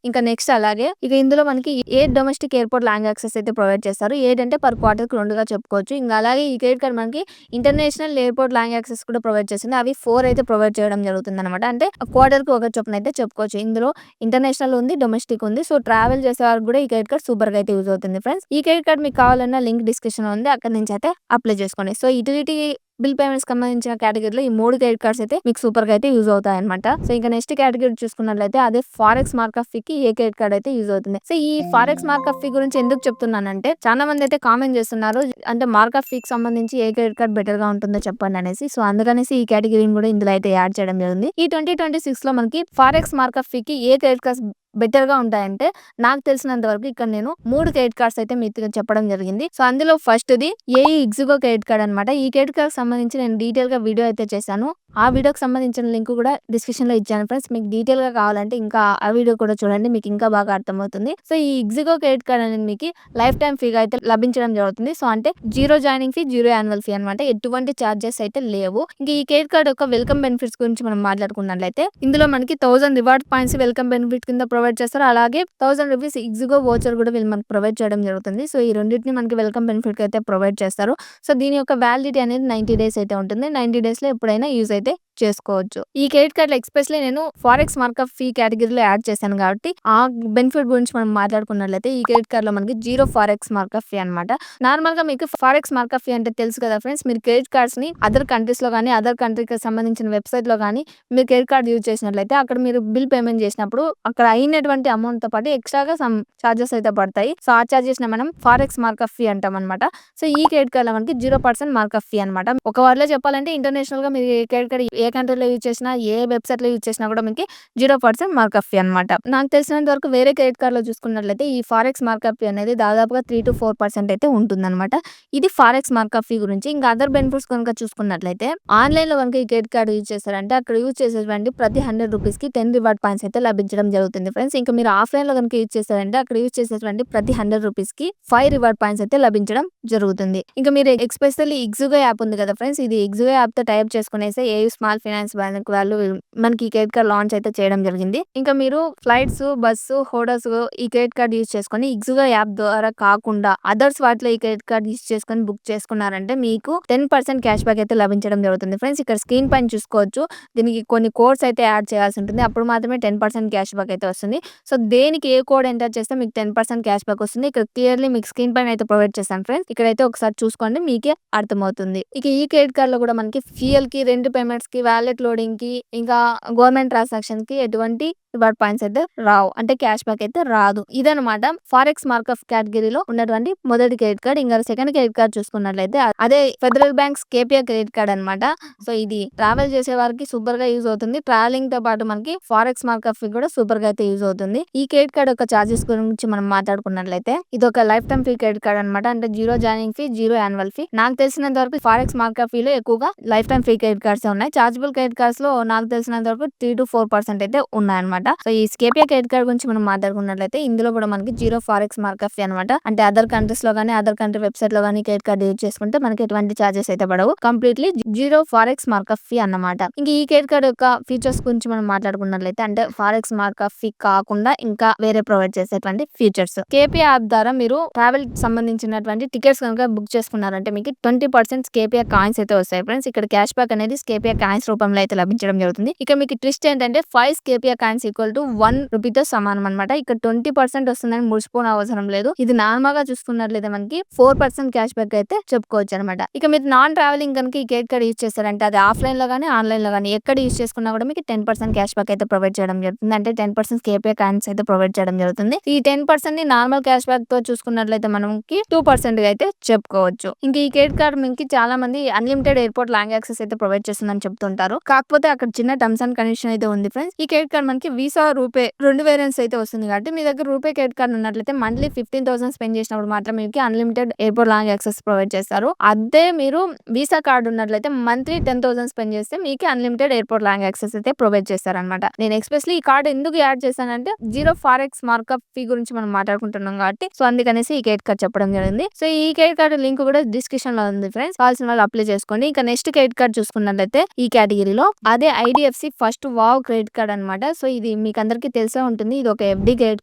ఇంకా నెక్స్ట్ అలాగే ఇక ఇందులో మనకి A domestic airport long access అయితే ప్రొవైడ్ చేస్తారు. ఏదంటే పర్ క్వార్టర్ కి 2గా చెప్పుకోవచ్చు. ఇంకా అలాగే ఈ క్రెడిట్ కార్డ్ మనకి ఇంటర్నేషనల్ ఎయిర్పోర్ట్ లాంగ్ యాక్సెస్ కూడా ప్రొవైడ్ చేస్తుంది. అవి 4 అయితే ప్రొవైడ్ చేయడం జరుగుతుంది అనమాట. అంటే క్వార్టర్ కి ఒక చొప్పున అయితే చెప్పుకోవచ్చు. ఇందులో ఇంటర్నేషనల్ ఉంది, డొమెస్టిక్ ఉంది. సో, ట్రావెల్ చేసే వారికి కూడా ఈ క్రెడిట్ కార్డ్ సూపర్ గా అయితే యూజ్ అవుతుంది ఫ్రెండ్స్. ఈ క్రెడిట్ కార్డ్ మీకు కావాలన్నా లింక్ డిస్క్రిప్షన్ లో ఉంది, అక్కడ నుంచి అయితే అప్లై చేసుకోండి. సో, యుటిలిటీ బిల్ పేమెంట్స్ సంబంధించిన కేటగిరీలో ఈ 3 క్రెడిట్ కార్డ్స్ అయితే మీకు సూపర్ గా అయితే యూజ్ అవుతాయి అనమాట. సో, ఇంకా నెక్స్ట్ కేటగిరీ చూసుకున్నట్లయితే అదే ఫారెక్స్ మార్కప్ ఫీ కి ఏ క్రెడిట్ కార్డ్ అయితే యూజ్ అవుతుంది. సో, ఈ ఫారెక్స్ మార్కప్ ఫీ గురించి ఎందుకు చెప్తున్నానంటే చాలా మంది అయితే కామెంట్ చేస్తున్నారు అంటే మార్కప్ ఫీకి సంబంధించి ఏ క్రెడిట్ కార్డ్ బెటర్ గా ఉంటుందో చెప్పండి అనేసి. సో, అందుకనేసి ఈ కేటగిరీని కూడా ఇందులో అయితే యాడ్ చేయడం జరిగింది. ఈ 2026 లో మనకి ఫారెక్స్ మార్కప్ ఫీకి ఏ క్రెడిట్ కార్డ్స్ బెటర్ గా ఉంటాయంటే నాకు తెలిసినంత వరకు ఇక్కడ నేను 3 క్రెడిట్ కార్డ్స్ అయితే మీకు చెప్పడం జరిగింది. సో, అందులో ఫస్ట్‌ది ఏఈ ఇగ్జిగో క్రెడిట్ కార్డ్ అనమాట. ఈ క్రెడిట్ కార్డ్ సంబంధించి నేను డీటెయిల్ గా వీడియో అయితే చేశాను. ఆ వీడియోకి సంబంధించిన లింక్ కూడా డిస్క్రిప్షన్ లో ఇచ్చాను ఫ్రెండ్స్. మీకు డీటెయిల్ గా కావాలంటే ఇంకా ఆ వీడియో కూడా చూడండి, మీకు ఇంకా బాగా అర్థమవుతుంది. సో, ఈ ఇగ్జిగో క్రెడిట్ కార్డ్ అనేది మీకు లైఫ్ టైం ఫ్రీగా అయితే లభించడం జరుగుతుంది. సో, అంటే 0 జాయినింగ్ ఫీ, 0 యాన్యువల్ ఫీ అనమాట. ఎటువంటి చార్జెస్ అయితే లేవు. ఇంకా ఈ క్రెడిట్ కార్డ్ యొక్క వెల్కమ్ బెనిఫిట్స్ గురించి మనం మాట్లాడుకున్నట్లయితే ఇందులో మనకి 1000 రివార్డ్ పాయింట్స్ వెల్కమ్ బెనిఫిట్ కింద ప్రొవైడ్ చేస్తారు. అలాగే 1000 రూపీస్ ఇగ్జిగో వోచర్ కూడా వీళ్ళు మనకు ప్రొవైడ్ చేయడం జరుగుతుంది. సో, ఈ రెండింటిని మనకి వెల్కమ్ బెనిఫిట్ అయితే ప్రొవైడ్ చేస్తారు. సో, దీని యొక్క వ్యాలిడిటీ అనేది 90 డేస్ అయితే ఉంటుంది. 90 డేస్ లో ఎప్పుడైనా యూజ్ అయితే చేసుకోవచ్చు. ఈ క్రెడిట్ కార్డ్ ఎక్స్‌ప్రెస్‌లీ నేను ఫారెక్స్ మార్కప్ ఫీ కేటగిరీలో యాడ్ చేశాను కాబట్టి ఆ బెనిఫిట్ గురించి మనం మాట్లాడుకున్నట్లయితే ఈ క్రెడిట్ కార్డ్ లో మనకి 0 ఫారెక్స్ మార్కప్ ఫీ అనమాట. నార్మల్ గా మీకు ఫారెక్స్ మార్కప్ ఫీ అంటే తెలుసు కదా ఫ్రెండ్స్, మీరు క్రెడిట్ కార్డ్స్ ని అదర్ కంట్రీస్ లో గానీ అదర్ కంట్రీకి సంబంధించిన వెబ్సైట్ లో గానీ మీరు క్రెడిట్ కార్డ్ యూజ్ చేసినట్లయితే అక్కడ మీరు బిల్ పేమెంట్ చేసినప్పుడు అక్కడ అయినటువంటి అమౌంట్ తో పాటు ఎక్స్ట్రాగా సమ్ చార్జెస్ అయితే పడతాయి. సో, ఆ చార్జెస్ ని మనం ఫారెక్స్ మార్కప్ ఫీ అంటాం అనమాట. సో, ఈ క్రెడిట్ కార్డ్ లో మనకి 0% మార్కప్ ఫీ అనమాట. ఒక వర్డ్ లో చెప్పాలంటే ఇంటర్నేషనల్ గా మీరు క్రెడిట్ కార్డ్ ఏ కంట్రీలో యూజ్ చేసినా ఏ వెబ్సైట్ లో యూజ్ చేసినా కూడా మీకు 0% మార్కప్ ఫీ అనమాట. నాకు తెలిసినంత వరకు వేరే క్రెడిట్ కార్డ్ లో చూసుకున్నట్లయితే ఈ ఫారెక్స్ మార్కప్ ఫీ అనేది దాదాపుగా 3-4% అయితే ఉంటుందన్నమాట. ఇది ఫారెక్స్ మార్కప్ ఫీ గురించి. ఇంకా అదర్ బెనిఫిట్స్ కనుక చూసుకున్నట్లయితే ఆన్లైన్ లో కనుక ఈ క్రెడిట్ కార్డ్ యూజ్ చేస్తారంటే అక్కడ యూజ్ చేసేటువంటి ప్రతి 100 రూపీస్ కి 10 రివార్డ్ పాయింట్స్ అయితే లభించడం జరుగుతుంది ఫ్రెండ్స్. ఇంకా మీరు ఆఫ్లైన్ లో కనుక యూజ్ చేస్తారంటే అక్కడ యూజ్ చేసేటువంటి ప్రతి 100 రూపీస్ కి 5 రివార్డ్ పాయింట్స్ అయితే లభించడం జరుగుతుంది. ఇంకా మీరు ఎక్స్‌పెషల్లీ ఇగ్జిగో యాప్ ఉంది కదా ఫ్రెండ్స్, ఇది ఇగ్జిగో యాప్ తో టైప్ చేసుకునేసి ఏయూ స్మాల్ ఫైనాన్స్ బ్యాంక్ వాళ్ళు మనకి ఈ క్రెడిట్ కార్డ్ లాంచ్ అయితే చేయడం జరిగింది. ఇంకా మీరు ఫ్లైట్స్, బస్సు, హోటల్స్ ఈ క్రెడిట్ కార్డ్ యూజ్ చేసుకొని ఇగ్జిగో యాప్ ద్వారా కాకుండా అదర్స్ వాటిలో ఈ క్రెడిట్ కార్డ్ యూజ్ చేసుకొని బుక్ చేసుకున్నారంటే మీకు 10% క్యాష్ బ్యాక్ అయితే లభించడం జరుగుతుంది ఫ్రెండ్స్. ఇక్కడ స్క్రీన్ పైన చూసుకోవచ్చు. దీనికి కొన్ని కోడ్స్ అయితే యాడ్ చేయాల్సి ఉంటుంది. అప్పుడు మాత్రమే 10% క్యాష్ బ్యాక్ అయితే వస్తుంది. సో, దేనికి ఏ కోడ్ ఎంటర్ చేస్తే మీకు 10% క్యాష్ బ్యాక్ వస్తుంది. ఇక్కడ క్లియర్లీ మీకు స్క్రీన్ పైన అయితే ప్రొవైడ్ చేశాను ఫ్రెండ్స్. ఇక్కడైతే ఒకసారి చూసుకోండి, మీకే అర్థమవుతుంది. ఇక ఈ క్రెడిట్ కార్డ్ లో కూడా మనకి ఫ్యూయల్ కి, రెంట్ పేమెంట్స్ కి, వాలెట్ లోడింగ్‌కి, ఇంకా గవర్నమెంట్ ట్రాన్సాక్షన్‌కి ఎటువంటి రివార్డ్ పాయింట్స్ అయితే రావు. అంటే క్యాష్ బ్యాక్ అయితే రాదు. ఇదనమాట ఫారెక్స్ మార్క్ ఆఫ్ కేటగిరీలో ఉన్నటువంటి మొదటి క్రెడిట్ కార్డ్. ఇంకా సెకండ్ క్రెడిట్ కార్డ్ చూసుకున్నట్లయితే అదే federal banks KPR credit card అనమాట. సో ఇది ట్రావెల్ చేసే వారికి సూపర్ గా యూజ్ అవుతుంది. ట్రావెలింగ్ తో పాటు మనకి ఫారెక్స్ మార్క్ ఆఫ్ కూడా సూపర్ గా అయితే యూజ్ అవుతుంది. ఈ క్రెడిట్ కార్డ్ యొక్క చార్జెస్ గురించి మనం మాట్లాడుకున్నట్లయితే ఇది ఒక life time free credit card అనమాట. అంటే zero joining fee, zero annual fee. నాకు తెలిసినంత వరకు ఫారెక్స్ మార్క్ ఆఫ్ లో ఎక్కువగా life time free credit cards ఉన్నాయి. చార్జబుల్ క్రెడిట్ కార్డ్స్ లో నాకు తెలిసినంత వరకు 3-4% అయితే ఉన్నాయన్నమాట. సో ఈ కేపీఆర్ క్రెడిట్ కార్డ్ గురించి మనం మాట్లాడుకున్నట్లయితే ఇందులో కూడా మనకి జీరో ఫారెక్స్ మార్క్ ఆఫ్ అనమాట. అంటే అదర్ కంట్రీస్ లో గానీ, అదర్ కంట్రీ వెబ్సైట్ లో గానీ క్రెడిట్ కార్డ్ యూజ్ చేసుకుంటే మనకి ఎటువంటి చార్జెస్ అయితే పడవు. Completely zero forex mark of fee అన్నమాట. ఇంక ఈ క్రెడిట్ కార్డ్ యొక్క ఫీచర్స్ గురించి మనం మాట్లాడుకున్నట్లయితే అంటే ఫారెక్స్ మార్క్ ఆఫ్ ఫీ కాకుండా ఇంకా వేరే ప్రొవైడ్ చేసేటువంటి ఫీచర్స్. కేపీఆర్ యాప్ ద్వారా మీరు ట్రావెల్ సంబంధించినటువంటి టికెట్స్ కనుక బుక్ చేసుకున్నారంటే మీకు 20% కేపీఆర్ కాయిన్స్ అయితే వస్తాయి ఫ్రెండ్స్. ఇక్కడ క్యాష్ బ్యాక్ అనేది కేపీఆర్ కాయిన్స్ రూపంలో అయితే లభించడం జరుగుతుంది. ఇక మీకు ట్విస్ట్ ఏంటంటే 5 కేపీఆర్ కాయిన్స్ ఈక్వల్ టు 1 రూపీతో సమానం అనమాట. ఇక్కడ 20% వస్తుందని మురిసిపోని అవసరం లేదు. ఇది నార్మల్ గా చూసుకున్నట్లయితే మనకి 4% క్యాష్ బ్యాక్ అయితే చెప్పుకోవచ్చు అనమాట. ఇక మీరు నాన్ ట్రావెలింగ్ కనుక ఈ క్రెడిట్ కార్డ్ యూజ్ చేస్తారంటే అది ఆఫ్లైన్ లో గానీ, ఆన్లైన్ లో గానీ ఎక్కడ యూజ్ చేసుకున్నా కూడా మీకు 10% క్యాష్ బ్యాక్ అయితే ప్రొవైడ్ చేయడం జరుగుతుంది. అంటే 10% కేపీఆర్ కాయిన్స్ అయితే ప్రొవైడ్ చేయడం జరుగుతుంది. ఈ 10% ని నార్మల్ క్యాష్ బ్యాక్ తో చూసుకున్నట్లయితే మనకి 2% గా అయితే చెప్పుకోవచ్చు. ఇంకా ఈ క్రెడిట్ కార్డ్ మీకు చాలా మంది అన్లిమిటెడ్ ఎయిర్పోర్ట్ లాంగ్ యాక్సెస్ అయితే ప్రొవైడ్ చేస్తుందని చెప్తుంటారు. కాకపోతే అక్కడ చిన్న టర్మ్స్ అండ్ కండిషన్ అయితే ఉంది ఫ్రెండ్స్. ఈ క్రెడిట్ కార్డ్ మనకి వీసా, రూపే 2 వేరియంట్స్ అయితే వస్తుంది కాబట్టి మీ దగ్గర రూపే క్రెడిట్ కార్డ్ ఉన్నట్లయితే మంత్లీ 15,000 స్పెండ్ చేసినప్పుడు మాత్రం మీకు unlimited airport long access provide చేస్తారు. అదే మీరు వీసా కార్డ్ ఉన్నట్లయితే మంత్లీ 10,000 స్పెండ్ చేస్తే మీకు అన్లిమిటెడ్ ఎయిర్పోర్ట్ లాంగ్ యాక్సెస్ అయితే ప్రొవైడ్ చేస్తారనమాట. నేను ఎక్స్పెషల్లీ ఈ కార్డ్ ఎందుకు యాడ్ చేశానంటే జీరో ఫారెక్స్ మార్కప్ ఫీ గురించి మనం మాట్లాడుకుంటున్నాం కాబట్టి సో అందుకనేసి ఈ క్రెడిట్ కార్డ్ చెప్పడం జరిగింది. సో ఈ క్రెడిట్ కార్డ్ లింక్ కూడా డిస్క్రిప్షన్ లో ఉంది ఫ్రెండ్స్. కావాల్సిన వాళ్ళు అప్లై చేసుకోండి. ఇక నెక్స్ట్ క్రెడిట్ కార్డ్ చూసుకున్నట్లయితే ఈ కేటగిరీలో అదే IDFC first wow credit card అనమాట. సో ఇది మీకు అందరికీ తెలిసే ఉంటుంది. ఇది ఒక ఎఫ్డి క్రెడిట్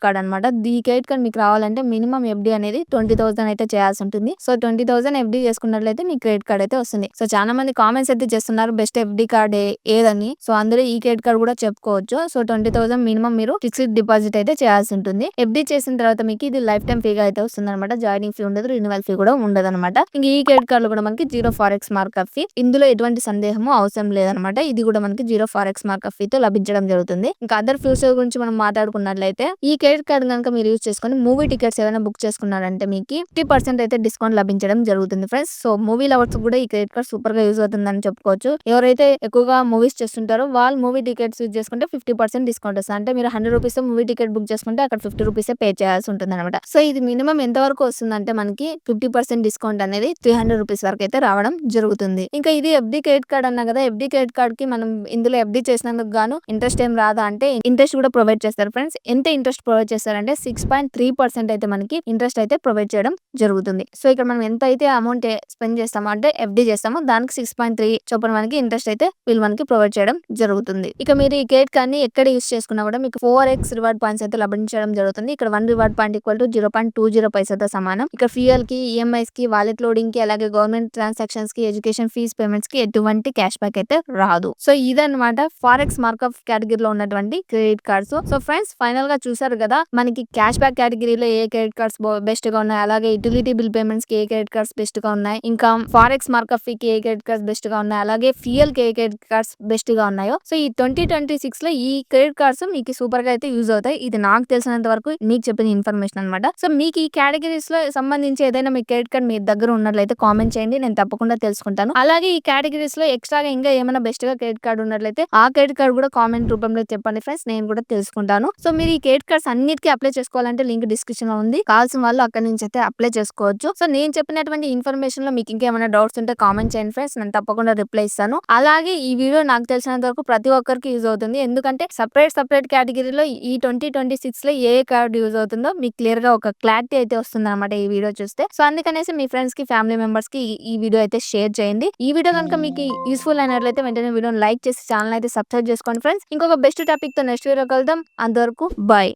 కార్డ్ అనమాట. ఈ క్రెడిట్ కార్డ్ మీకు రావాలంటే మినిమం ఎఫ్డి అనేది 20,000 అయితే చేయాల్సి ఉంటుంది. సో 20,000 ఎఫ్డి చేసుకున్నట్లయితే మీ క్రెడిట్ కార్డ్ అయితే వస్తుంది. సో చాలా మంది కామెంట్స్ అయితే చేస్తున్నారు బెస్ట్ ఎఫ్డి కార్డ్ ఏదని. సో అందరూ ఈ క్రెడిట్ కార్డ్ కూడా చెప్పుకోవచ్చు. సో 20,000 మినిమం మీరు ఫిక్స్డ్ డిపాజిట్ అయితే చేయాల్సి ఉంటుంది. ఎఫ్డి చేసిన తర్వాత మీకు ఇది లైఫ్ టైం ఫ్రీగా అయితే వస్తుంది అనమాట. జాయినింగ్ ఫీ ఉండదు, రిన్యువల్ ఫీ కూడా ఉండదు అనమాట. ఇంక ఈ క్రెడిట్ కార్డ్ లో కూడా మనకి zero forex mark of fee, ఇందులో ఎటువంటి సందేహము అవసరం లేదనమాట. ఇది కూడా మనకి జీరో ఫారెక్స్ మార్క్ ఆఫ్ ఫీతో లభించడం జరుగుతుంది. ఇంకా అదర్ ఫ్యూచర్ గురించి మనం మాట్లాడుకున్నట్లయితే ఈ క్రెడిట్ కార్డ్ కనుక మీరు యూజ్ చేసుకుని మూవీ టికెట్స్ ఏదైనా బుక్ చేసుకున్నారంటే మీకు 50% అయితే డిస్కౌంట్ లభించడం జరుగుతుంది ఫ్రెండ్స్. సో మూవీ లవర్స్ కూడా ఈ క్రెడిట్ కార్డ్ సూపర్ గా యూజ్ అవుతుందని చెప్పుకోవచ్చు. ఎవరైతే ఎక్కువగా మూవీస్ చేస్తుంటారో వాళ్ళు మూవీ టికెట్స్ యూజ్ చేసుకుంటే 50% డిస్కౌంట్ వస్తుంది. అంటే మీరు 100 రూపీస్ మూవీ టికెట్ బుక్ చేసుకుంటే అక్కడ 50 రూపీస్ పే చేయాల్సి ఉంటుంది అనమాట. సో ఇది మినిమం ఎంత వరకు వస్తుందంటే మనకి 50% డిస్కౌంట్ అనేది 300 రూపీస్ వరకు అయితే రావడం జరుగుతుంది. ఇంకా ఇది ఎఫ్డి క్రెడిట్ కార్డ్ అన్నా కదా, ఎఫ్డి క్రెడిట్ కార్డ్ కి మనం ఇందులో ఎఫ్డి చేసినందుకు గాను ఇంట్రెస్ట్ ఏం రాదా అంటే ఇంట్రెస్ట్ కూడా ప్రొవైడ్ చేస్తారు ఫ్రెండ్స్. ఎంత ఇంట్రెస్ట్ ప్రొవైడ్ చేస్తారంటే 6.3% అయితే మనకి ఇంట్రెస్ట్ అయితే ప్రొవైడ్ చేయడం జరుగుతుంది. సో ఇక్కడ మనం ఎంత అయితే అమౌంట్ స్పెండ్ చేస్తామో అంటే ఎఫ్డి చేస్తామో దానికి 6.3 చొప్పున మనకి ఇంట్రెస్ట్ అయితే వీళ్ళు మనకి ప్రొవైడ్ చేయడం జరుగుతుంది. ఇక మీరు ఈ క్రెడిట్ కార్డ్ ని ఎక్కడ యూస్ చేసుకున్నా కూడా మీకు 4x రివార్డ్ పాయింట్స్ అయితే లభించడం జరుగుతుంది. ఇక్కడ 1 రివార్డ్ పాయింట్ ఈక్వల్ టు 0.20 పైసతో సమానం. ఇక ఫ్యూయల్ కి, ఈఎంఐస్ కి, వాలెట్ లోడింగ్ కి, అలాగే గవర్నమెంట్ ట్రాన్సాక్షన్స్ కి, ఎడ్యుకేషన్ ఫీజ్ పేమెంట్స్ కి ఎటువంటి క్యాష్ బ్యాక్ అయితే రాదు. సో ఇదన్నమాట ఫారెక్స్ మార్క్ ఆఫ్ కేటగిరీలో ఉన్నటువంటి credit cards. So friends final గా చూసారు కదా మనకి క్యాష్ బ్యాక్ కేటగిరీలో ఏ క్రెడిట్ కార్డ్స్ బెస్ట్ గా ఉన్నాయి, అలాగే యూటిలిటీ బిల్ పేమెంట్స్ కి ఏ క్రెడిట్ కార్డ్స్ బెస్ట్ గా ఉన్నాయి, ఇంకా ఫారెక్స్ మార్క్ ఆఫ్ కి ఏ క్రెడిట్ కార్డ్స్ బెస్ట్ గా ఉన్నాయి, అలాగే ఫ్యూయల్ కి ఏ క్రెడిట్ కార్డ్స్ బెస్ట్ గా ఉన్నాయో. సో ఈ 2026 లో ఈ క్రెడిట్ కార్డ్స్ మీకు సూపర్ గా అయితే యూజ్ అవుతాయి. ఇది నాకు తెలిసినంత వరకు మీకు చెప్పిన ఇన్ఫర్మేషన్ అనమాట. సో మీకు ఈ కేటగిరీస్ లో సంబంధించి ఏదైనా మీ క్రెడిట్ కార్డ్ మీ దగ్గర ఉన్నట్లయితే కామెంట్ చేయండి, నేను తప్పకుండా తెలుసుకుంటాను. అలాగే ఈ కేటగిరీస్ లో ఎక్స్ట్రాగా ఇంకా ఏమైనా బెస్ట్ గా క్రెడిట్ కార్డ్ ఉన్నట్లయితే ఆ క్రెడిట్ కార్డ్ కూడా కామెంట్ రూపంలో చెప్పండి ఫ్రెండ్స్, నేను కూడా తెలుసుకుంటాను. సో మీరు ఈ క్రెడిట్ కార్డ్స్ అన్నిటికీ అప్లై చేసుకోవాలంటే లింక్ డిస్క్రిప్షన్ లో ఉంది. కావాల్సిన వాళ్ళు అక్కడ నుంచి అయితే అప్లై చేసుకోవచ్చు. సో నేను చెప్పినటువంటి ఇన్ఫర్మేషన్ లో మీకు ఇంకేమైనా డౌట్స్ ఉంటే కామెంట్ చేయండి ఫ్రెండ్స్, నేను తప్పకుండా రిప్లై ఇస్తాను. అలాగే ఈ వీడియో నాకు తెలిసినంత వరకు ప్రతి ఒక్కరికి యూజ్ అవుతుంది. ఎందుకంటే సపరేట్ కేటగిరీలో ఈ 2026 లో ఏ కార్డ్ యూజ్ అవుతుందో మీకు క్లియర్ గా ఒక క్లారిటీ అయితే వస్తుంది అనమాట ఈ వీడియో చూస్తే. సో అందుకనేసి మీ ఫ్రెండ్స్ కి, ఫ్యామిలీ మెంబర్స్ కి ఈ వీడియో అయితే షేర్ చేయండి. ఈ వీడియో కనుక మీకు యూస్ఫుల్ అయినట్లయితే వెంటనే వీడియోని లైక్ చేసి ఛానల్ అయితే సబ్స్క్రైబ్ చేసుకోండి ఫ్రెండ్స్. ఇంకొక బెస్ట్ టాపిక్ తో నెక్స్ట్ వీడియో కలుద్దాం. అంతవరకు బాయ్.